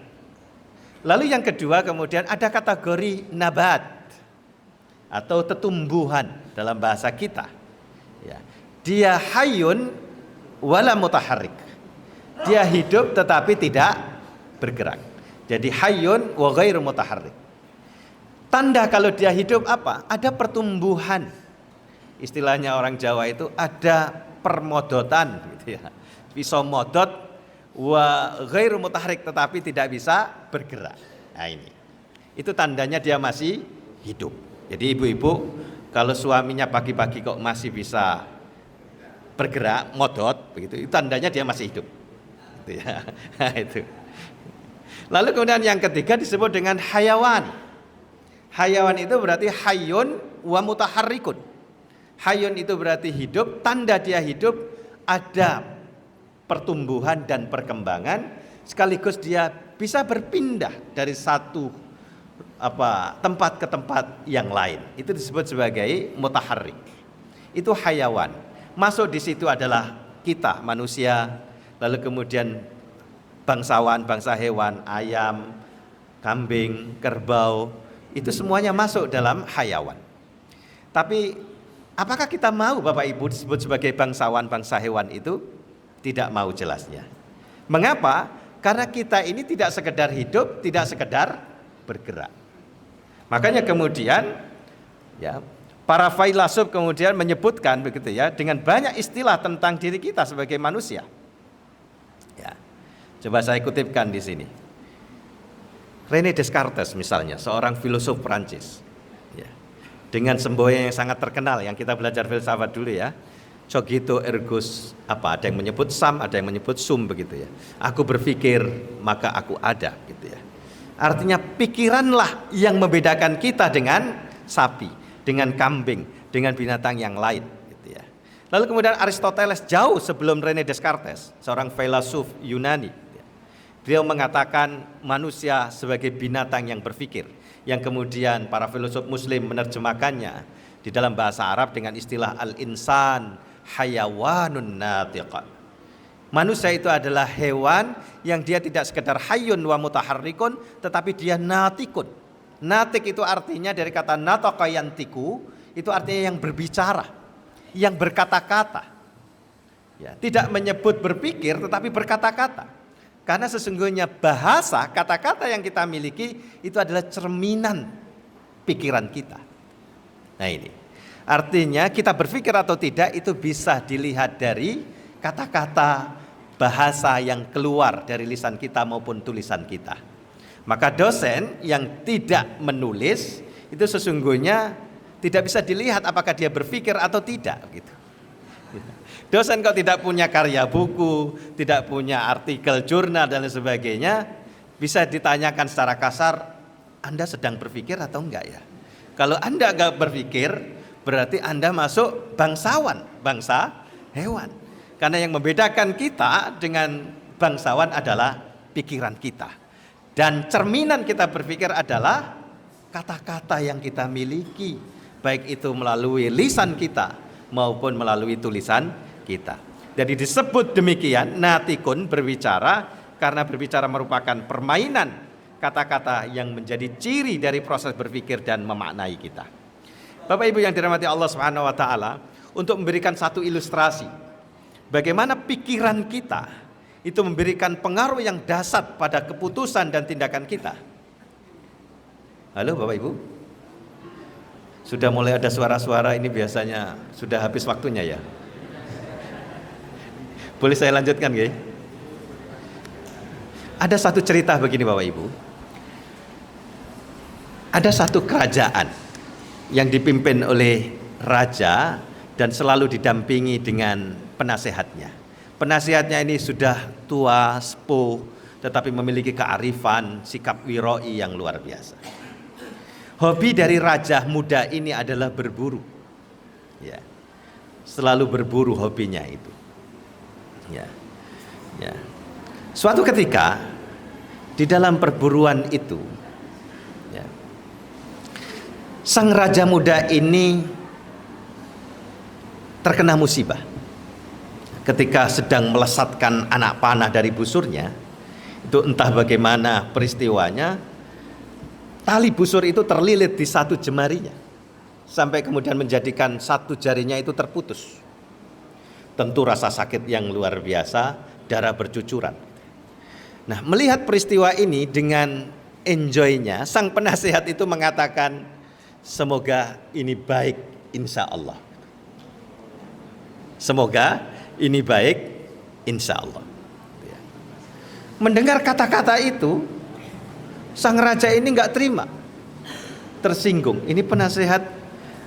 Lalu yang kedua kemudian ada kategori nabat atau tetumbuhan dalam bahasa kita. Ya, dia hayyun wala mutaharrik. Dia hidup tetapi tidak bergerak. Jadi hayyun wa ghairu mutaharrik. Tanda kalau dia hidup apa? Ada pertumbuhan. Istilahnya orang Jawa itu ada permodotan gitu ya. Bisa modot wa ghairu mutaharrik tetapi tidak bisa bergerak. Nah ini. Itu tandanya dia masih hidup. Jadi ibu-ibu kalau suaminya pagi-pagi kok masih bisa bergerak, modot begitu, itu tandanya dia masih hidup. Gitu ya. Nah, itu. Lalu kemudian yang ketiga disebut dengan hayawan. Hayawan itu berarti hayyun wa mutaharrikun. Hayyun itu berarti hidup, tanda dia hidup ada pertumbuhan dan perkembangan, sekaligus dia bisa berpindah dari satu tempat ke tempat yang lain. Itu disebut sebagai mutaharrik. Itu hayawan. Masuk di situ adalah kita manusia, lalu kemudian bangsawan, bangsa hewan, ayam, kambing, kerbau, itu semuanya masuk dalam hayawan. Tapi apakah kita mau Bapak Ibu disebut sebagai bangsawan, bangsa hewan itu? Tidak mau jelasnya. Mengapa? Karena kita ini tidak sekedar hidup, tidak sekedar bergerak. Makanya kemudian ya, para filsuf kemudian menyebutkan begitu ya, dengan banyak istilah tentang diri kita sebagai manusia. Ya. Coba saya kutipkan di sini. René Descartes misalnya, seorang filosof Prancis. Ya. Dengan semboyan yang sangat terkenal yang kita belajar filsafat dulu ya. Cogito ergo apa? Ada yang menyebut sum, ada yang menyebut sum begitu ya. Aku berpikir maka aku ada gitu ya. Artinya pikiranlah yang membedakan kita dengan sapi, dengan kambing, dengan binatang yang lain gitu ya. Lalu kemudian Aristoteles jauh sebelum René Descartes, seorang filsuf Yunani, beliau mengatakan manusia sebagai binatang yang berpikir, yang kemudian para filsuf muslim menerjemahkannya di dalam bahasa Arab dengan istilah al-insan hayawanun natiqan. Manusia itu adalah hewan yang dia tidak sekedar hayyun wa mutaharrikun, tetapi dia natikun. Natik itu artinya dari kata nataqa yantiku, itu artinya yang berbicara, yang berkata-kata. Ya, tidak menyebut berpikir tetapi berkata-kata. Karena sesungguhnya bahasa, kata-kata yang kita miliki itu adalah cerminan pikiran kita. Nah ini, artinya kita berpikir atau tidak itu bisa dilihat dari kata-kata bahasa yang keluar dari lisan kita maupun tulisan kita. Maka dosen yang tidak menulis itu sesungguhnya tidak bisa dilihat apakah dia berpikir atau tidak gitu. Dosen kok tidak punya karya buku, tidak punya artikel jurnal dan lain sebagainya, bisa ditanyakan secara kasar, Anda sedang berpikir atau enggak ya? Kalau Anda enggak berpikir, berarti Anda masuk bangsawan, bangsa hewan. Karena yang membedakan kita dengan bangsawan adalah pikiran kita. Dan cerminan kita berpikir adalah kata-kata yang kita miliki, baik itu melalui lisan kita maupun melalui tulisan kita. Jadi disebut demikian, natikun, berbicara, karena berbicara merupakan permainan kata-kata yang menjadi ciri dari proses berpikir dan memaknai kita. Bapak Ibu yang dirahmati Allah Subhanahu wa taala, untuk memberikan satu ilustrasi bagaimana pikiran kita itu memberikan pengaruh yang dahsyat pada keputusan dan tindakan kita. Halo Bapak Ibu, sudah mulai ada suara-suara ini, biasanya sudah habis waktunya ya. Boleh saya lanjutkan ya? Ada satu cerita begini Bapak Ibu. Ada satu kerajaan yang dipimpin oleh raja dan selalu didampingi dengan penasehatnya. Penasehatnya ini sudah tua, sepuh, tetapi memiliki kearifan, sikap wiroi yang luar biasa. Hobi dari raja muda ini adalah berburu. Ya. Selalu berburu hobinya itu. Ya. Ya. Suatu ketika di dalam perburuan itu, ya, sang raja muda ini terkena musibah. Ketika sedang melesatkan anak panah dari busurnya, itu entah bagaimana peristiwanya, tali busur itu terlilit di satu jemarinya, sampai kemudian menjadikan satu jarinya itu terputus. Tentu rasa sakit yang luar biasa, darah bercucuran. Nah, melihat peristiwa ini dengan enjoy-nya, sang penasehat itu mengatakan, semoga ini baik insya Allah. Semoga ini baik insya Allah. Mendengar kata-kata itu, sang raja ini nggak terima, tersinggung. Ini penasehat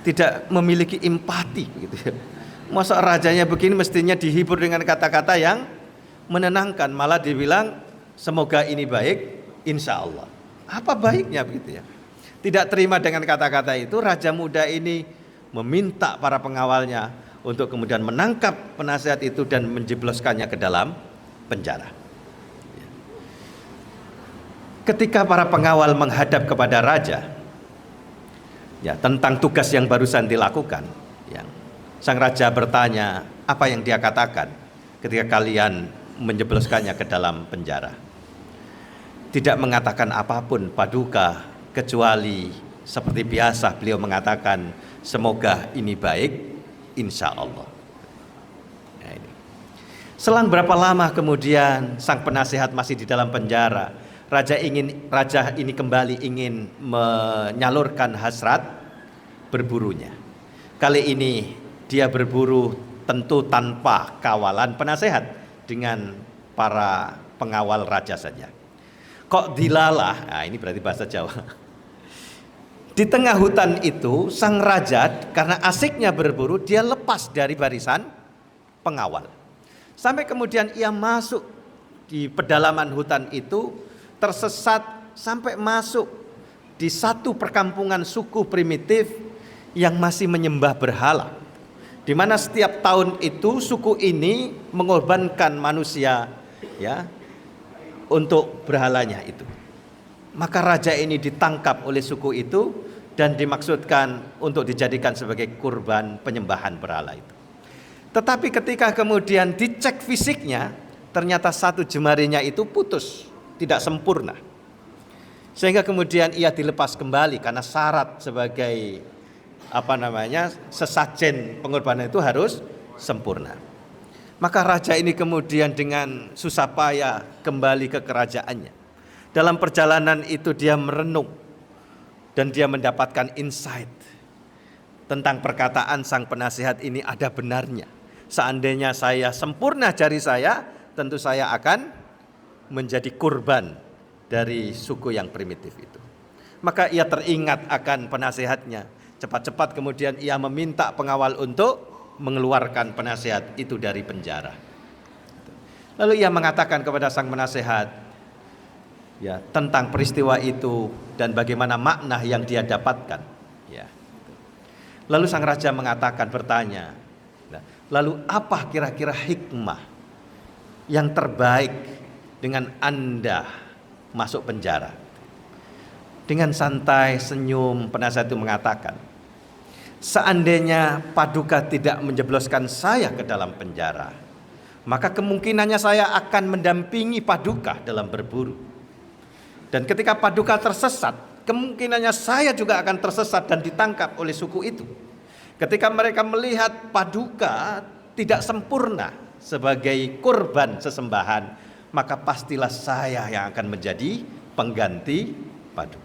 tidak memiliki empati gitu ya. Masa rajanya begini, mestinya dihibur dengan kata-kata yang menenangkan, malah dibilang semoga ini baik insya Allah. Apa baiknya begitu ya? Tidak terima dengan kata-kata itu, raja muda ini meminta para pengawalnya untuk kemudian menangkap penasehat itu dan menjebloskannya ke dalam penjara. Ketika para pengawal menghadap kepada raja, ya, tentang tugas yang barusan dilakukan, ya, sang raja bertanya, apa yang dia katakan ketika kalian menjebloskannya ke dalam penjara? Tidak mengatakan apapun Paduka, kecuali seperti biasa beliau mengatakan, semoga ini baik insya Allah. Nah, ini. Selang berapa lama kemudian sang penasehat masih di dalam penjara, raja ini kembali ingin menyalurkan hasrat berburunya. Kali ini dia berburu tentu tanpa kawalan penasehat, dengan para pengawal raja saja. Kok dilalah, nah ini berarti bahasa Jawa. Di tengah hutan itu sang raja karena asiknya berburu, dia lepas dari barisan pengawal. Sampai kemudian ia masuk di pedalaman hutan itu, tersesat sampai masuk di satu perkampungan suku primitif yang masih menyembah berhala, di mana setiap tahun itu suku ini mengorbankan manusia ya untuk berhalanya itu. Maka raja ini ditangkap oleh suku itu dan dimaksudkan untuk dijadikan sebagai kurban penyembahan berhala itu. Tetapi ketika kemudian dicek fisiknya, ternyata satu jemarinya itu putus, tidak sempurna. Sehingga kemudian ia dilepas kembali karena syarat sebagai sesajen pengorbanan itu harus sempurna. Maka raja ini kemudian dengan susah payah kembali ke kerajaannya. Dalam perjalanan itu dia merenung dan dia mendapatkan insight tentang perkataan sang penasihat ini ada benarnya. Seandainya saya sempurna jari saya, tentu saya akan menjadi kurban dari suku yang primitif itu. Maka ia teringat akan penasihatnya. Cepat-cepat kemudian ia meminta pengawal untuk mengeluarkan penasihat itu dari penjara. Lalu ia mengatakan kepada sang penasehat ya tentang peristiwa itu dan bagaimana makna yang dia dapatkan. Ya. Lalu sang raja bertanya, lalu apa kira-kira hikmah yang terbaik dengan Anda masuk penjara? Dengan santai senyum penasihat itu mengatakan, seandainya Paduka tidak menjebloskan saya ke dalam penjara, maka kemungkinannya saya akan mendampingi Paduka dalam berburu. Dan ketika Paduka tersesat, kemungkinannya saya juga akan tersesat dan ditangkap oleh suku itu. Ketika mereka melihat Paduka tidak sempurna sebagai kurban sesembahan, maka pastilah saya yang akan menjadi pengganti Paduka.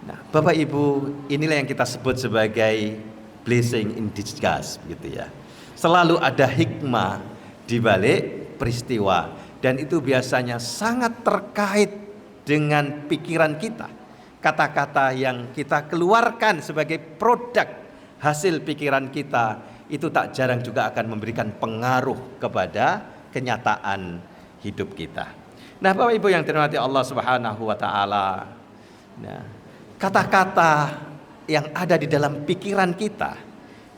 Nah, Bapak Ibu, inilah yang kita sebut sebagai blessing in disguise, gitu ya. Selalu ada hikmah di balik peristiwa, dan itu biasanya sangat terkait dengan pikiran kita. Kata-kata yang kita keluarkan sebagai produk hasil pikiran kita itu tak jarang juga akan memberikan pengaruh kepada kenyataan hidup kita. Nah, Bapak Ibu yang dirahmati Allah Subhanahu wa taala. Nah, kata-kata yang ada di dalam pikiran kita,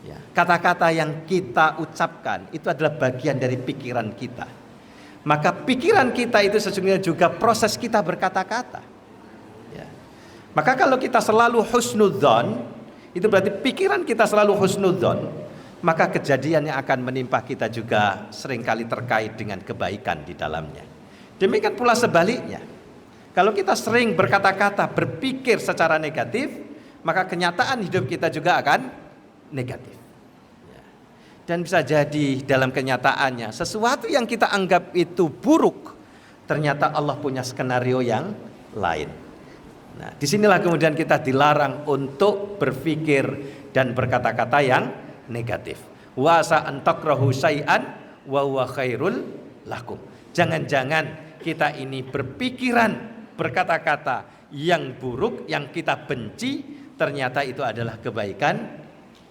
ya, kata-kata yang kita ucapkan itu adalah bagian dari pikiran kita. Maka pikiran kita itu sesungguhnya juga proses kita berkata-kata. Ya. Maka kalau kita selalu husnudzon, itu berarti pikiran kita selalu husnudzon, maka kejadian yang akan menimpa kita juga seringkali terkait dengan kebaikan di dalamnya. Demikian pula sebaliknya. Kalau kita sering berkata-kata, berpikir secara negatif, maka kenyataan hidup kita juga akan negatif. Dan bisa jadi dalam kenyataannya sesuatu yang kita anggap itu buruk, ternyata Allah punya skenario yang lain. Nah, disinilah kemudian kita dilarang untuk berpikir dan berkata-kata yang negatif. Wa sa an takrahu syai'an wa huwa khairul lakum. Jangan-jangan kita ini berpikiran, berkata-kata yang buruk, yang kita benci, ternyata itu adalah kebaikan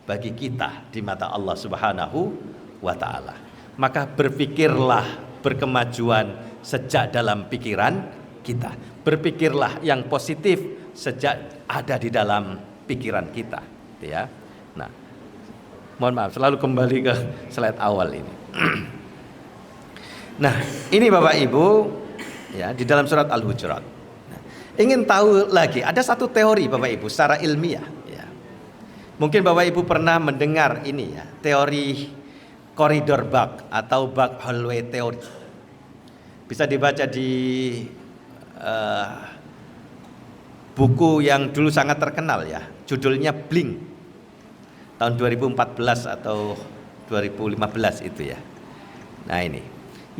bagi kita di mata Allah Subhanahu wa taala. Maka berpikirlah berkemajuan sejak dalam pikiran kita. Berpikirlah yang positif sejak ada di dalam pikiran kita, ya. Nah, mohon maaf selalu kembali ke slide awal ini. Nah, ini Bapak Ibu ya di dalam surat Al-Hujurat. Nah, ingin tahu lagi, ada satu teori Bapak Ibu secara ilmiah. Mungkin Bapak Ibu pernah mendengar ini ya, teori koridor bug atau bug hallway theory. Bisa dibaca di buku yang dulu sangat terkenal ya, judulnya Blink tahun 2014 atau 2015 itu ya. Nah, ini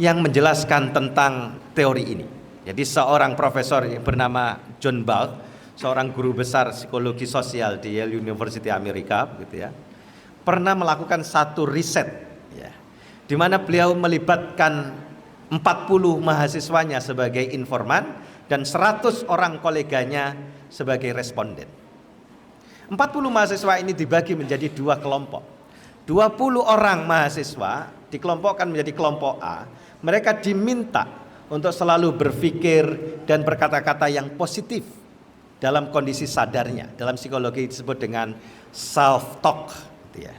yang menjelaskan tentang teori ini. Jadi seorang profesor yang bernama John Ball, seorang guru besar psikologi sosial di Yale University Amerika, gitu ya. pernah melakukan satu riset, ya, di mana beliau melibatkan 40 mahasiswanya sebagai informan dan 100 orang koleganya sebagai responden. 40 mahasiswa ini dibagi menjadi 2 kelompok. 20 orang mahasiswa dikelompokkan menjadi kelompok A. Mereka diminta untuk selalu berpikir dan berkata-kata yang positif dalam kondisi sadarnya. Dalam psikologi disebut dengan self-talk, gitu ya.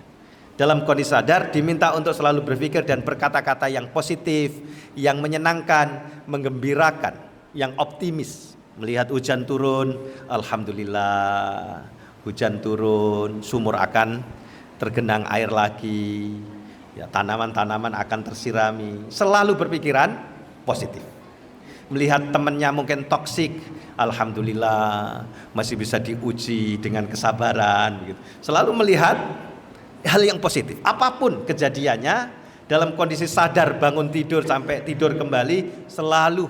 Dalam kondisi sadar diminta untuk selalu berpikir dan berkata-kata yang positif, yang menyenangkan, menggembirakan, yang optimis. Melihat hujan turun, alhamdulillah, hujan turun, sumur akan tergenang air lagi, ya, tanaman-tanaman akan tersirami. Selalu berpikiran positif. Melihat temannya mungkin toksik, alhamdulillah masih bisa diuji dengan kesabaran, gitu. Selalu melihat hal yang positif. Apapun kejadiannya, dalam kondisi sadar bangun tidur sampai tidur kembali, selalu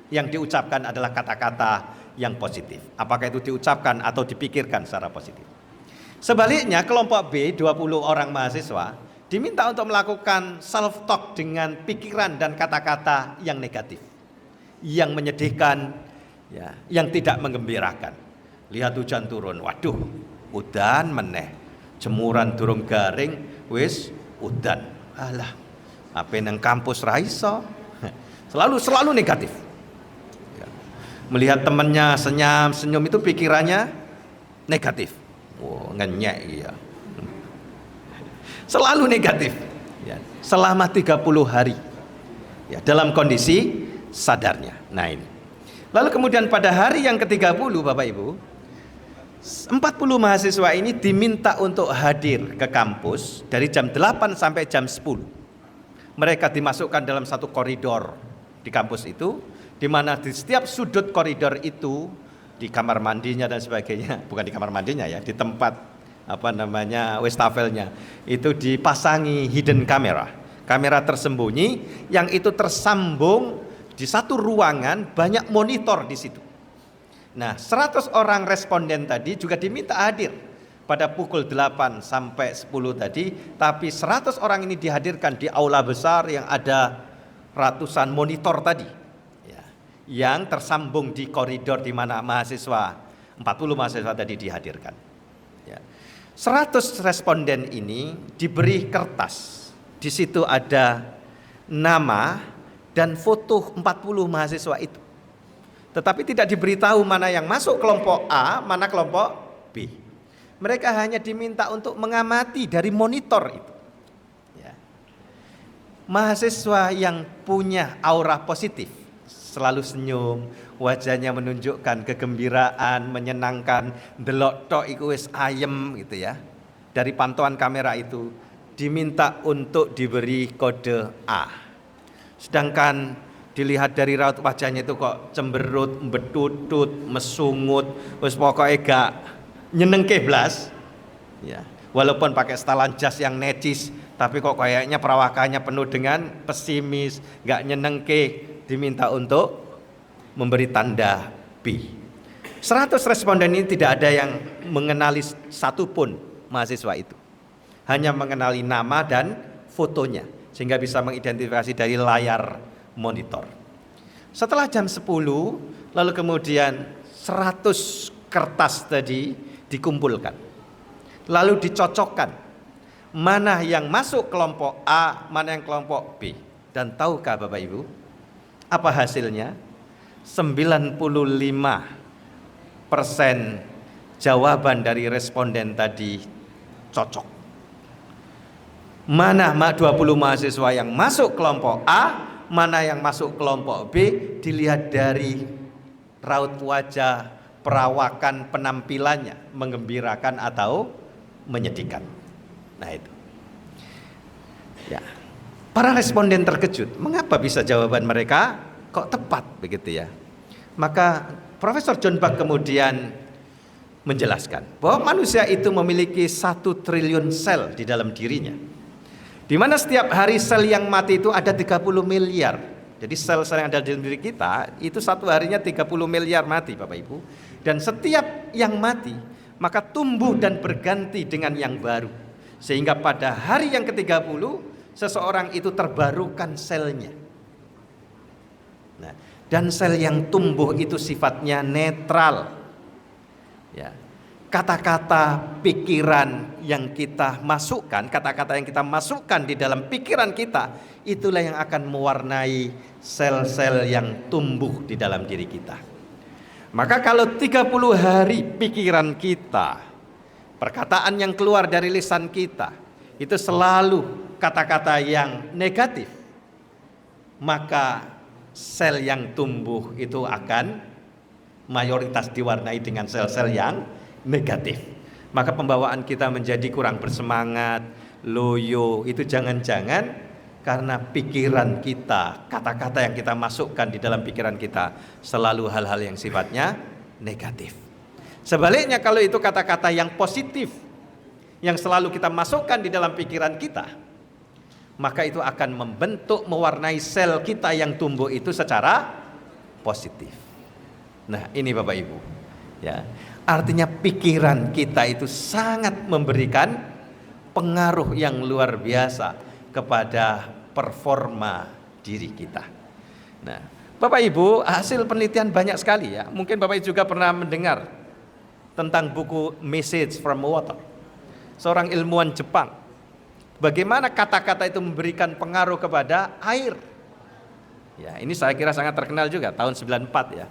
yang diucapkan adalah kata-kata yang positif. Apakah itu diucapkan atau dipikirkan secara positif. Sebaliknya kelompok B, 20 orang mahasiswa diminta untuk melakukan self-talk dengan pikiran dan kata-kata yang negatif, yang menyedihkan, ya, yang tidak menggembirakan. Lihat hujan turun, waduh, udan meneh, jemuran durung garing, wis udan. Alah, apa nang kampus ra iso. Selalu negatif. Ya. Melihat temannya senyum itu pikirannya negatif. Wow, ngenyek ya. Selalu negatif, ya, selama 30 hari, ya, dalam kondisi sadarnya. Nah ini. Lalu kemudian pada hari yang ke-30 Bapak Ibu, 40 mahasiswa ini diminta untuk hadir ke kampus dari jam 8 sampai jam 10. Mereka dimasukkan dalam satu koridor di kampus itu, di mana di setiap sudut koridor itu, di kamar mandinya dan sebagainya, bukan di kamar mandinya ya, di tempat wastafelnya, itu dipasangi hidden camera, kamera tersembunyi yang itu tersambung di satu ruangan, banyak monitor di situ. Nah, 100 orang responden tadi juga diminta hadir pada pukul 8 sampai 10 tadi, tapi 100 orang ini dihadirkan di aula besar yang ada ratusan monitor tadi, yang tersambung di koridor di mana 40 mahasiswa tadi dihadirkan. Ya. 100 responden ini diberi kertas. Di situ ada nama dan foto 40 mahasiswa itu. Tetapi tidak diberitahu mana yang masuk kelompok A, mana kelompok B. Mereka hanya diminta untuk mengamati dari monitor itu. Ya. Mahasiswa yang punya aura positif, selalu senyum, wajahnya menunjukkan kegembiraan, menyenangkan, delok tok iku wis ayem gitu ya. Dari pantauan kamera itu diminta untuk diberi kode A. Sedangkan dilihat dari raut wajahnya itu kok cemberut, betutut, mesungut, wis pokoknya gak nyenengke blas. Ya, walaupun pakai setelan jas yang necis, tapi kok kayaknya perawakannya penuh dengan pesimis, gak nyenengke. Diminta untuk memberi tanda B. 100 responden ini tidak ada yang mengenali satupun mahasiswa itu. Hanya mengenali nama dan fotonya, sehingga bisa mengidentifikasi dari layar monitor. Setelah jam 10, lalu kemudian 100 kertas tadi dikumpulkan. Lalu dicocokkan. Mana yang masuk kelompok A, mana yang kelompok B. Dan tahukah Bapak Ibu, apa hasilnya? 95% jawaban dari responden tadi cocok. Mana 20 mahasiswa yang masuk kelompok A, mana yang masuk kelompok B, dilihat dari raut wajah, perawakan, penampilannya, menggembirakan atau menyedihkan. Nah itu. Ya. Para responden terkejut, mengapa bisa jawaban mereka kok tepat begitu ya? Maka Profesor John Buck kemudian menjelaskan bahwa manusia itu memiliki 1 triliun sel di dalam dirinya, di mana setiap hari sel yang mati itu ada 30 miliar. Jadi sel-sel yang ada di dalam diri kita itu satu harinya 30 miliar mati Bapak Ibu. Dan setiap yang mati maka tumbuh dan berganti dengan yang baru. Sehingga pada hari yang ke-30 seseorang itu terbarukan selnya. Nah, dan sel yang tumbuh itu sifatnya netral. Ya. Kata-kata pikiran yang kita masukkan, kata-kata yang kita masukkan di dalam pikiran kita, itulah yang akan mewarnai sel-sel yang tumbuh di dalam diri kita. Maka kalau 30 hari pikiran kita, perkataan yang keluar dari lisan kita itu selalu kata-kata yang negatif, maka sel yang tumbuh itu akan mayoritas diwarnai dengan sel-sel yang negatif. Maka pembawaan kita menjadi kurang bersemangat, loyo. Itu jangan-jangan karena pikiran kita, kata-kata yang kita masukkan di dalam pikiran kita selalu hal-hal yang sifatnya negatif. Sebaliknya kalau itu kata-kata yang positif yang selalu kita masukkan di dalam pikiran kita, maka itu akan membentuk, mewarnai sel kita yang tumbuh itu secara positif. Nah, ini Bapak Ibu, ya. Artinya pikiran kita itu sangat memberikan pengaruh yang luar biasa kepada performa diri kita. Nah, Bapak Ibu, hasil penelitian banyak sekali ya. Mungkin Bapak Ibu juga pernah mendengar tentang buku Message from Water, seorang ilmuwan Jepang. Bagaimana kata-kata itu memberikan pengaruh kepada air. Ya, ini saya kira sangat terkenal juga tahun 94 ya.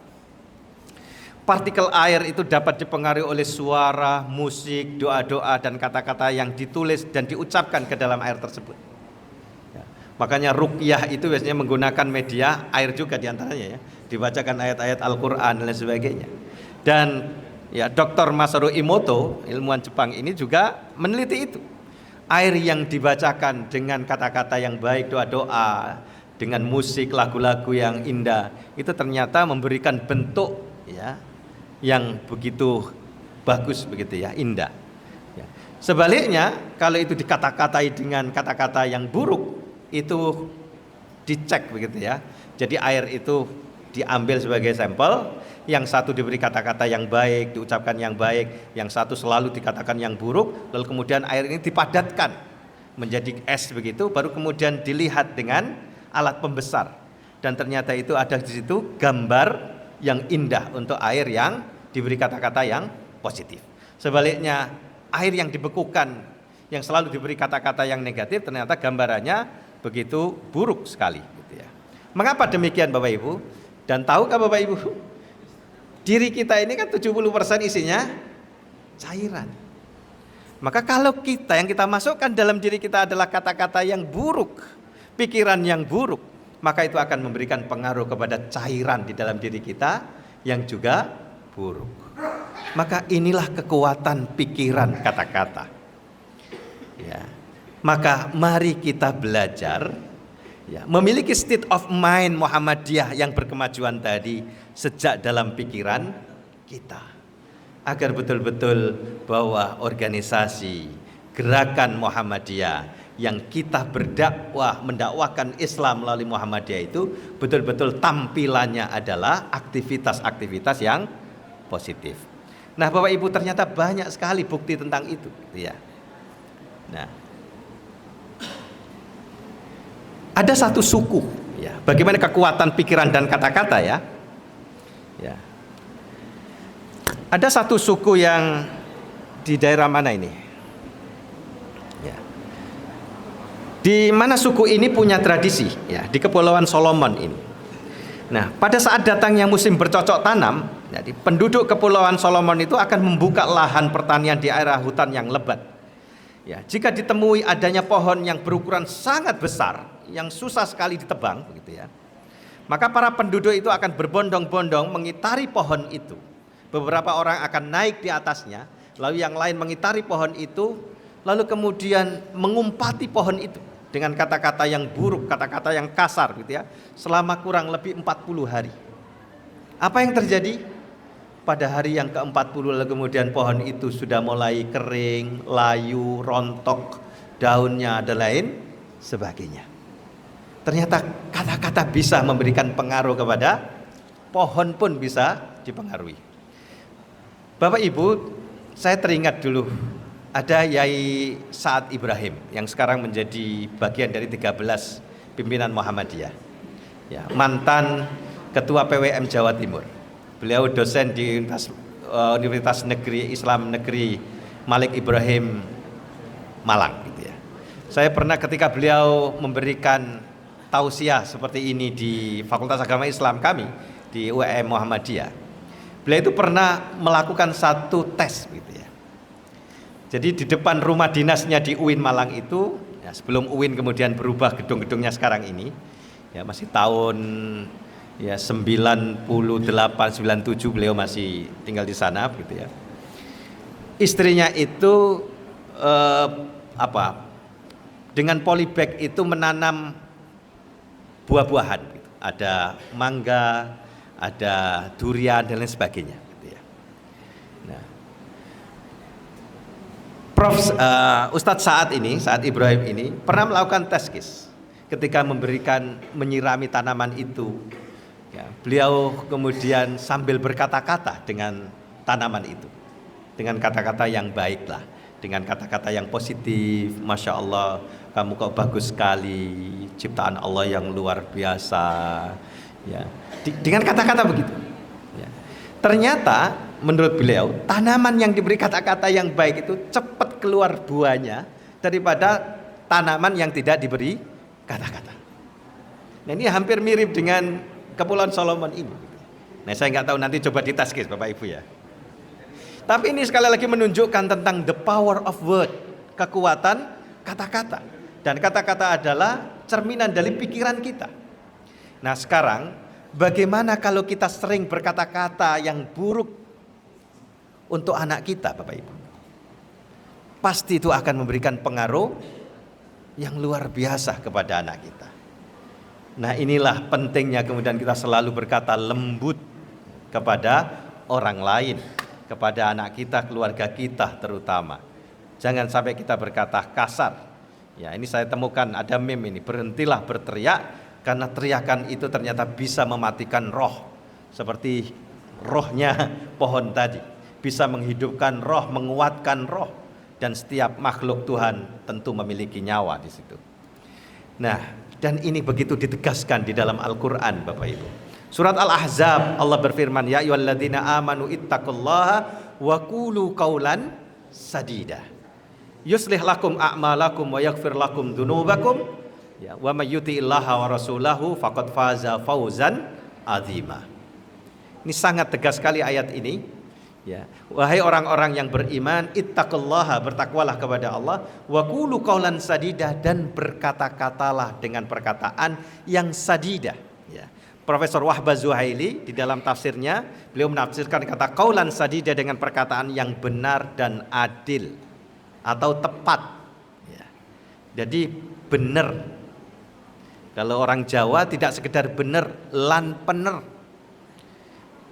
Partikel air itu dapat dipengaruhi oleh suara, musik, doa-doa dan kata-kata yang ditulis dan diucapkan ke dalam air tersebut. Ya, makanya ruqyah itu biasanya menggunakan media air juga diantaranya ya, dibacakan ayat-ayat Al-Quran dan lain sebagainya. Dan ya, Dr. Masaru Emoto, ilmuwan Jepang ini juga meneliti itu. Air yang dibacakan dengan kata-kata yang baik, doa-doa, dengan musik, lagu-lagu yang indah, itu ternyata memberikan bentuk ya yang begitu bagus begitu ya, indah. Ya. Sebaliknya kalau itu dikata-katai dengan kata-kata yang buruk, itu dicek begitu ya. Jadi air itu diambil sebagai sampel, yang satu diberi kata-kata yang baik, diucapkan yang baik, yang satu selalu dikatakan yang buruk, lalu kemudian air ini dipadatkan menjadi es begitu, baru kemudian dilihat dengan alat pembesar, dan ternyata itu ada di situ gambar yang indah untuk air yang diberi kata-kata yang positif. Sebaliknya air yang dibekukan, yang selalu diberi kata-kata yang negatif, ternyata gambarannya begitu buruk sekali gitu ya. Mengapa demikian Bapak Ibu? Dan tahukah Bapak Ibu, diri kita ini kan 70% isinya cairan. Maka kalau kita yang kita masukkan dalam diri kita adalah kata-kata yang buruk, pikiran yang buruk, maka itu akan memberikan pengaruh kepada cairan di dalam diri kita yang juga buruk. Maka inilah kekuatan pikiran kata-kata. Ya. Maka mari kita belajar ya, memiliki state of mind Muhammadiyah yang berkemajuan tadi sejak dalam pikiran kita, agar betul-betul bahwa organisasi gerakan Muhammadiyah yang kita berdakwah, mendakwakan Islam melalui Muhammadiyah itu betul-betul tampilannya adalah aktivitas-aktivitas yang positif. Nah Bapak Ibu, ternyata banyak sekali bukti tentang itu ya. Nah, ada satu suku ya, bagaimana kekuatan pikiran dan kata-kata ya. Ya. Ada satu suku yang di daerah mana ini? Ya. Di mana suku ini punya tradisi ya, di Kepulauan Solomon ini. Nah, pada saat datangnya musim bercocok tanam, jadi penduduk Kepulauan Solomon itu akan membuka lahan pertanian di area hutan yang lebat. Ya, jika ditemui adanya pohon yang berukuran sangat besar, yang susah sekali ditebang, begitu ya, maka para penduduk itu akan berbondong-bondong mengitari pohon itu. Beberapa orang akan naik di atasnya, lalu yang lain mengitari pohon itu, lalu kemudian mengumpati pohon itu dengan kata-kata yang buruk, kata-kata yang kasar gitu ya, selama kurang lebih 40 hari. Apa yang terjadi? Pada hari yang ke-40 lalu kemudian pohon itu sudah mulai kering, layu, rontok, daunnya dan lain sebagainya. Ternyata kata-kata bisa memberikan pengaruh kepada pohon, pun bisa dipengaruhi. Bapak Ibu, saya teringat dulu ada Yai Sa'ad Ibrahim yang sekarang menjadi bagian dari 13 pimpinan Muhammadiyah. Ya, mantan Ketua PWM Jawa Timur. Beliau dosen di Universitas Negeri Islam Negeri Malik Ibrahim Malang gitu ya. Saya pernah ketika beliau memberikan tausiah seperti ini di Fakultas Agama Islam kami di UIM Muhammadiyah. Beliau itu pernah melakukan satu tes gitu ya. Jadi di depan rumah dinasnya di UIN Malang itu, ya, sebelum UIN kemudian berubah gedung-gedungnya sekarang ini, ya masih tahun ya 98 97 beliau masih tinggal di sana gitu ya. Istrinya itu dengan polybag itu menanam buah-buahan gitu. Ada mangga, ada durian dan lain sebagainya gitu ya. Nah, Ustadz Sa'ad Ibrahim ini pernah melakukan teskis ketika menyirami tanaman itu ya, beliau kemudian sambil berkata-kata dengan tanaman itu dengan kata-kata yang baiklah, dengan kata-kata yang positif. Masya Allah, kamu kok bagus sekali, ciptaan Allah yang luar biasa ya. Dengan kata-kata begitu ya. Ternyata menurut beliau tanaman yang diberi kata-kata yang baik itu cepat keluar buahnya daripada tanaman yang tidak diberi kata-kata. Nah, ini hampir mirip dengan Kepulauan Solomon ini. Nah, saya nggak tahu, nanti coba ditaskis Bapak Ibu ya. Tapi ini sekali lagi menunjukkan tentang the power of word, kekuatan kata-kata. Dan kata-kata adalah cerminan dari pikiran kita. Nah, sekarang bagaimana kalau kita sering berkata-kata yang buruk untuk anak kita, Bapak Ibu? Pasti itu akan memberikan pengaruh yang luar biasa kepada anak kita. Nah, inilah pentingnya kemudian kita selalu berkata lembut kepada orang lain, kepada anak kita, keluarga kita terutama. Jangan sampai kita berkata kasar. Ya, ini saya temukan ada meme ini, berhentilah berteriak karena teriakan itu ternyata bisa mematikan roh. Seperti rohnya pohon tadi, bisa menghidupkan roh, menguatkan roh, dan setiap makhluk Tuhan tentu memiliki nyawa di situ. Nah, dan ini begitu ditegaskan di dalam Al-Qur'an Bapak Ibu. Surat Al-Ahzab Allah berfirman, ya ayyuhalladzina amanu ittaqullaha wa qulu qaulan sadida. Yuslih lakum a'malakum wa yaghfir lakum dzunubakum. Ya, wa may yuti'illaha wa rasulahu faqad faza fauzan azima. Ini sangat tegas sekali ayat ini. Ya, wahai orang-orang yang beriman, ittaqullaha, bertakwalah kepada Allah, wa qulu qaulan sadida, dan berkata-katalah dengan perkataan yang sadida. Ya. Profesor Wahbah Zuhaili di dalam tafsirnya, beliau menafsirkan kata qaulan sadida dengan perkataan yang benar dan adil atau tepat. Ya. Jadi benar. Kalau orang Jawa tidak sekedar benar, lan pener.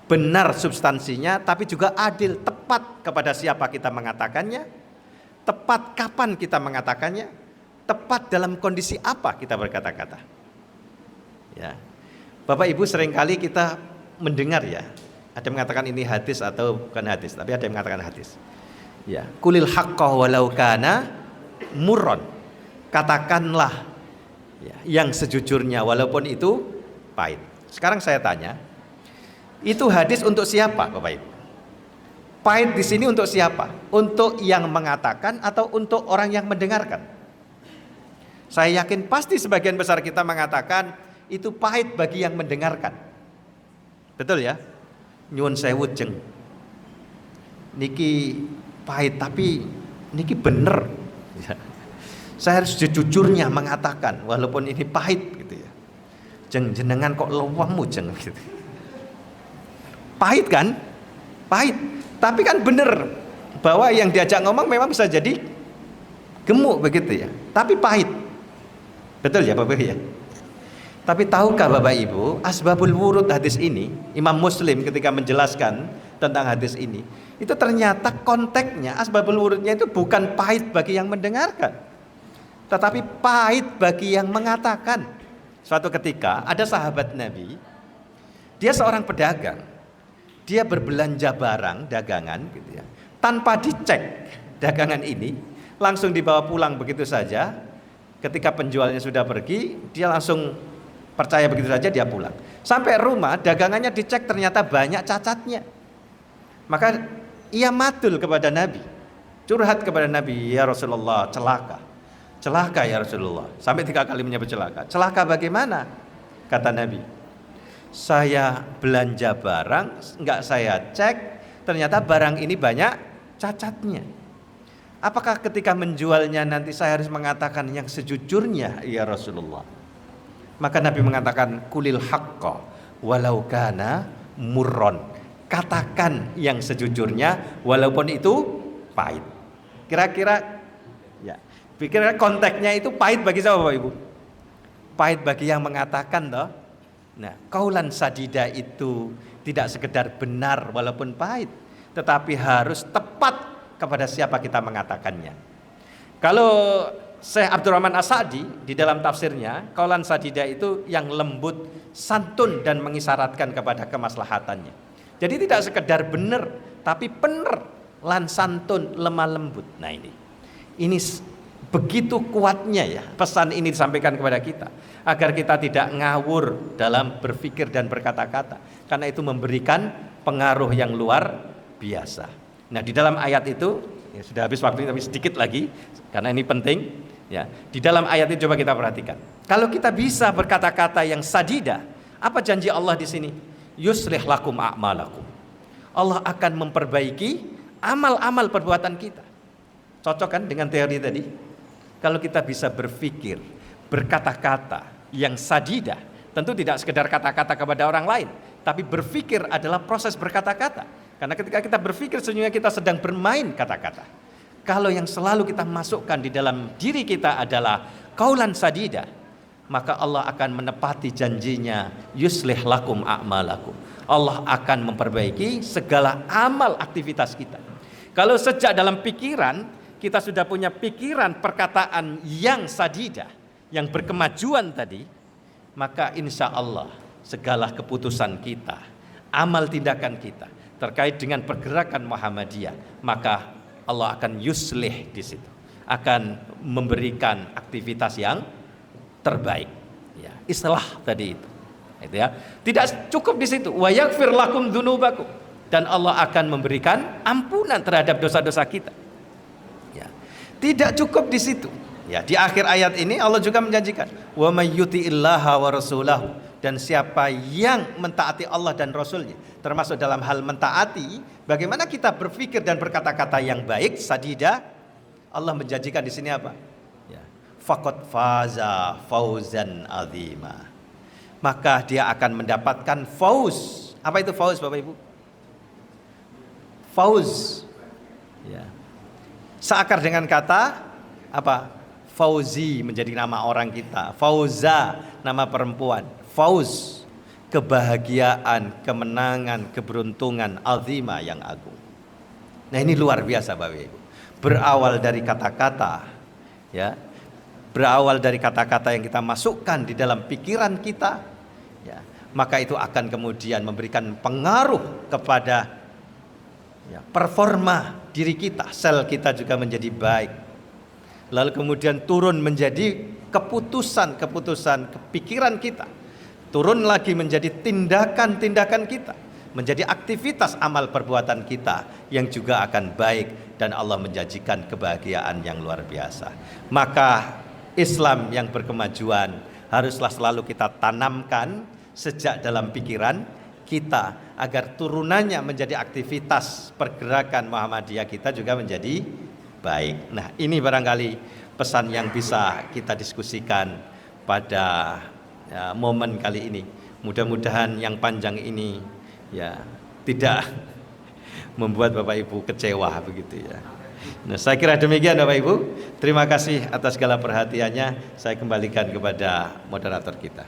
Benar substansinya, tapi juga adil, tepat kepada siapa kita mengatakannya, tepat kapan kita mengatakannya, tepat dalam kondisi apa kita berkata-kata. Ya. Bapak Ibu, seringkali kita mendengar ya, ada yang mengatakan ini hadis atau bukan hadis, tapi ada yang mengatakan hadis. Ya, kulil haqqah walau kana murron. Katakanlah ya, yang sejujurnya walaupun itu pahit. Sekarang saya tanya, itu hadis untuk siapa Bapak Ibu? Pahit di sini untuk siapa? Untuk yang mengatakan atau untuk orang yang mendengarkan? Saya yakin pasti sebagian besar kita mengatakan itu pahit bagi yang mendengarkan. Betul ya? Nyuwun sewu jeng. Niki pahit tapi niki bener. Saya harus jujurnya mengatakan walaupun ini pahit gitu ya. Jeng jenengan kok lewangmu jeng gitu. Pahit kan? Pahit. Tapi kan bener bahwa yang diajak ngomong memang bisa jadi gemuk begitu ya. Tapi pahit. Betul ya Bapak ya? Tapi tahukah Bapak Ibu, asbabul wurud hadis ini, Imam Muslim ketika menjelaskan tentang hadis ini, itu ternyata konteksnya, asbabul wurudnya itu bukan pahit bagi yang mendengarkan, tetapi pahit bagi yang mengatakan. Suatu ketika ada sahabat Nabi, dia seorang pedagang, dia berbelanja barang dagangan gitu ya, tanpa dicek dagangan ini, langsung dibawa pulang begitu saja. Ketika penjualnya sudah pergi, dia langsung percaya begitu saja, dia pulang. Sampai rumah, dagangannya dicek ternyata banyak cacatnya. Maka ia madul kepada Nabi, curhat kepada Nabi, ya Rasulullah, celaka ya Rasulullah. Sampai 3 kali menyebut celaka. Celaka bagaimana? Kata Nabi, saya belanja barang, enggak saya cek, ternyata barang ini banyak cacatnya. Apakah ketika menjualnya nanti saya harus mengatakan yang sejujurnya ya Rasulullah? Maka Nabi mengatakan, kulil haqqa walau kana murron. Katakan yang sejujurnya walaupun itu pahit. Kira-kira ya, pikirnya konteksnya itu pahit bagi siapa Bapak Ibu? Pahit bagi yang mengatakan toh. Nah, qaulan sadida itu tidak sekedar benar walaupun pahit, tetapi harus tepat kepada siapa kita mengatakannya. Kalau Syekh Abdurrahman As-Sa'di di dalam tafsirnya, qaulan sadida itu yang lembut, santun dan mengisyaratkan kepada kemaslahatannya. Jadi tidak sekedar benar, tapi benar, lan santun, lemah lembut. Nah ini begitu kuatnya ya pesan ini disampaikan kepada kita, agar kita tidak ngawur dalam berpikir dan berkata-kata, karena itu memberikan pengaruh yang luar biasa. Nah di dalam ayat itu, ya sudah habis waktunya tapi sedikit lagi karena ini penting ya. Di dalam ayat itu coba kita perhatikan, kalau kita bisa berkata-kata yang sadida, apa janji Allah di sini? Yuslih lakum a'malakum. Allah akan memperbaiki amal-amal perbuatan kita. Cocok kan dengan teori tadi? Kalau kita bisa berpikir, berkata-kata yang sadida, tentu tidak sekedar kata-kata kepada orang lain, tapi berpikir adalah proses berkata-kata. Karena ketika kita berpikir, sesungguhnya kita sedang bermain kata-kata. Kalau yang selalu kita masukkan di dalam diri kita adalah qaulan sadida, maka Allah akan menepati janjinya, yuslih lakum a'malakum. Allah akan memperbaiki segala amal aktivitas kita. Kalau sejak dalam pikiran kita sudah punya pikiran perkataan yang sadida, yang berkemajuan tadi, maka insya Allah segala keputusan kita, amal tindakan kita terkait dengan pergerakan Muhammadiyah, maka Allah akan yuslih di situ, akan memberikan aktivitas yang terbaik. Ya, islah tadi itu ya. Tidak cukup di situ, wa yaghfir lakum dzunubakum, dan Allah akan memberikan ampunan terhadap dosa-dosa kita. Tidak cukup di situ. Ya, di akhir ayat ini Allah juga menjanjikan, wa may yuti'illaha wa rasulahu, dan siapa yang mentaati Allah dan Rasulnya, termasuk dalam hal mentaati, bagaimana kita berpikir dan berkata-kata yang baik, sadida, Allah menjanjikan di sini apa? Ya, faqad faza fauzan azima. Maka dia akan mendapatkan fauz. Apa itu fauz Bapak Ibu? Fauz. Ya. Seakar dengan kata apa? Fauzi menjadi nama orang kita, Fauza nama perempuan, Fauz kebahagiaan, kemenangan, keberuntungan azima yang agung. Nah ini luar biasa Bapak Ibu. Berawal dari kata-kata, ya, berawal dari kata-kata yang kita masukkan di dalam pikiran kita, ya, maka itu akan kemudian memberikan pengaruh kepada ya, performa diri kita, sel kita juga menjadi baik. Lalu kemudian turun menjadi keputusan pikiran kita. Turun lagi menjadi tindakan-tindakan kita, menjadi aktivitas amal perbuatan kita yang juga akan baik, dan Allah menjanjikan kebahagiaan yang luar biasa. Maka Islam yang berkemajuan haruslah selalu kita tanamkan sejak dalam pikiran kita, agar turunannya menjadi aktivitas pergerakan Muhammadiyah kita juga menjadi baik. Nah ini barangkali pesan yang bisa kita diskusikan pada ya, momen kali ini. Mudah-mudahan yang panjang ini ya tidak membuat Bapak Ibu kecewa begitu ya. Nah saya kira demikian Bapak Ibu. Terima kasih atas segala perhatiannya. Saya kembalikan kepada moderator kita.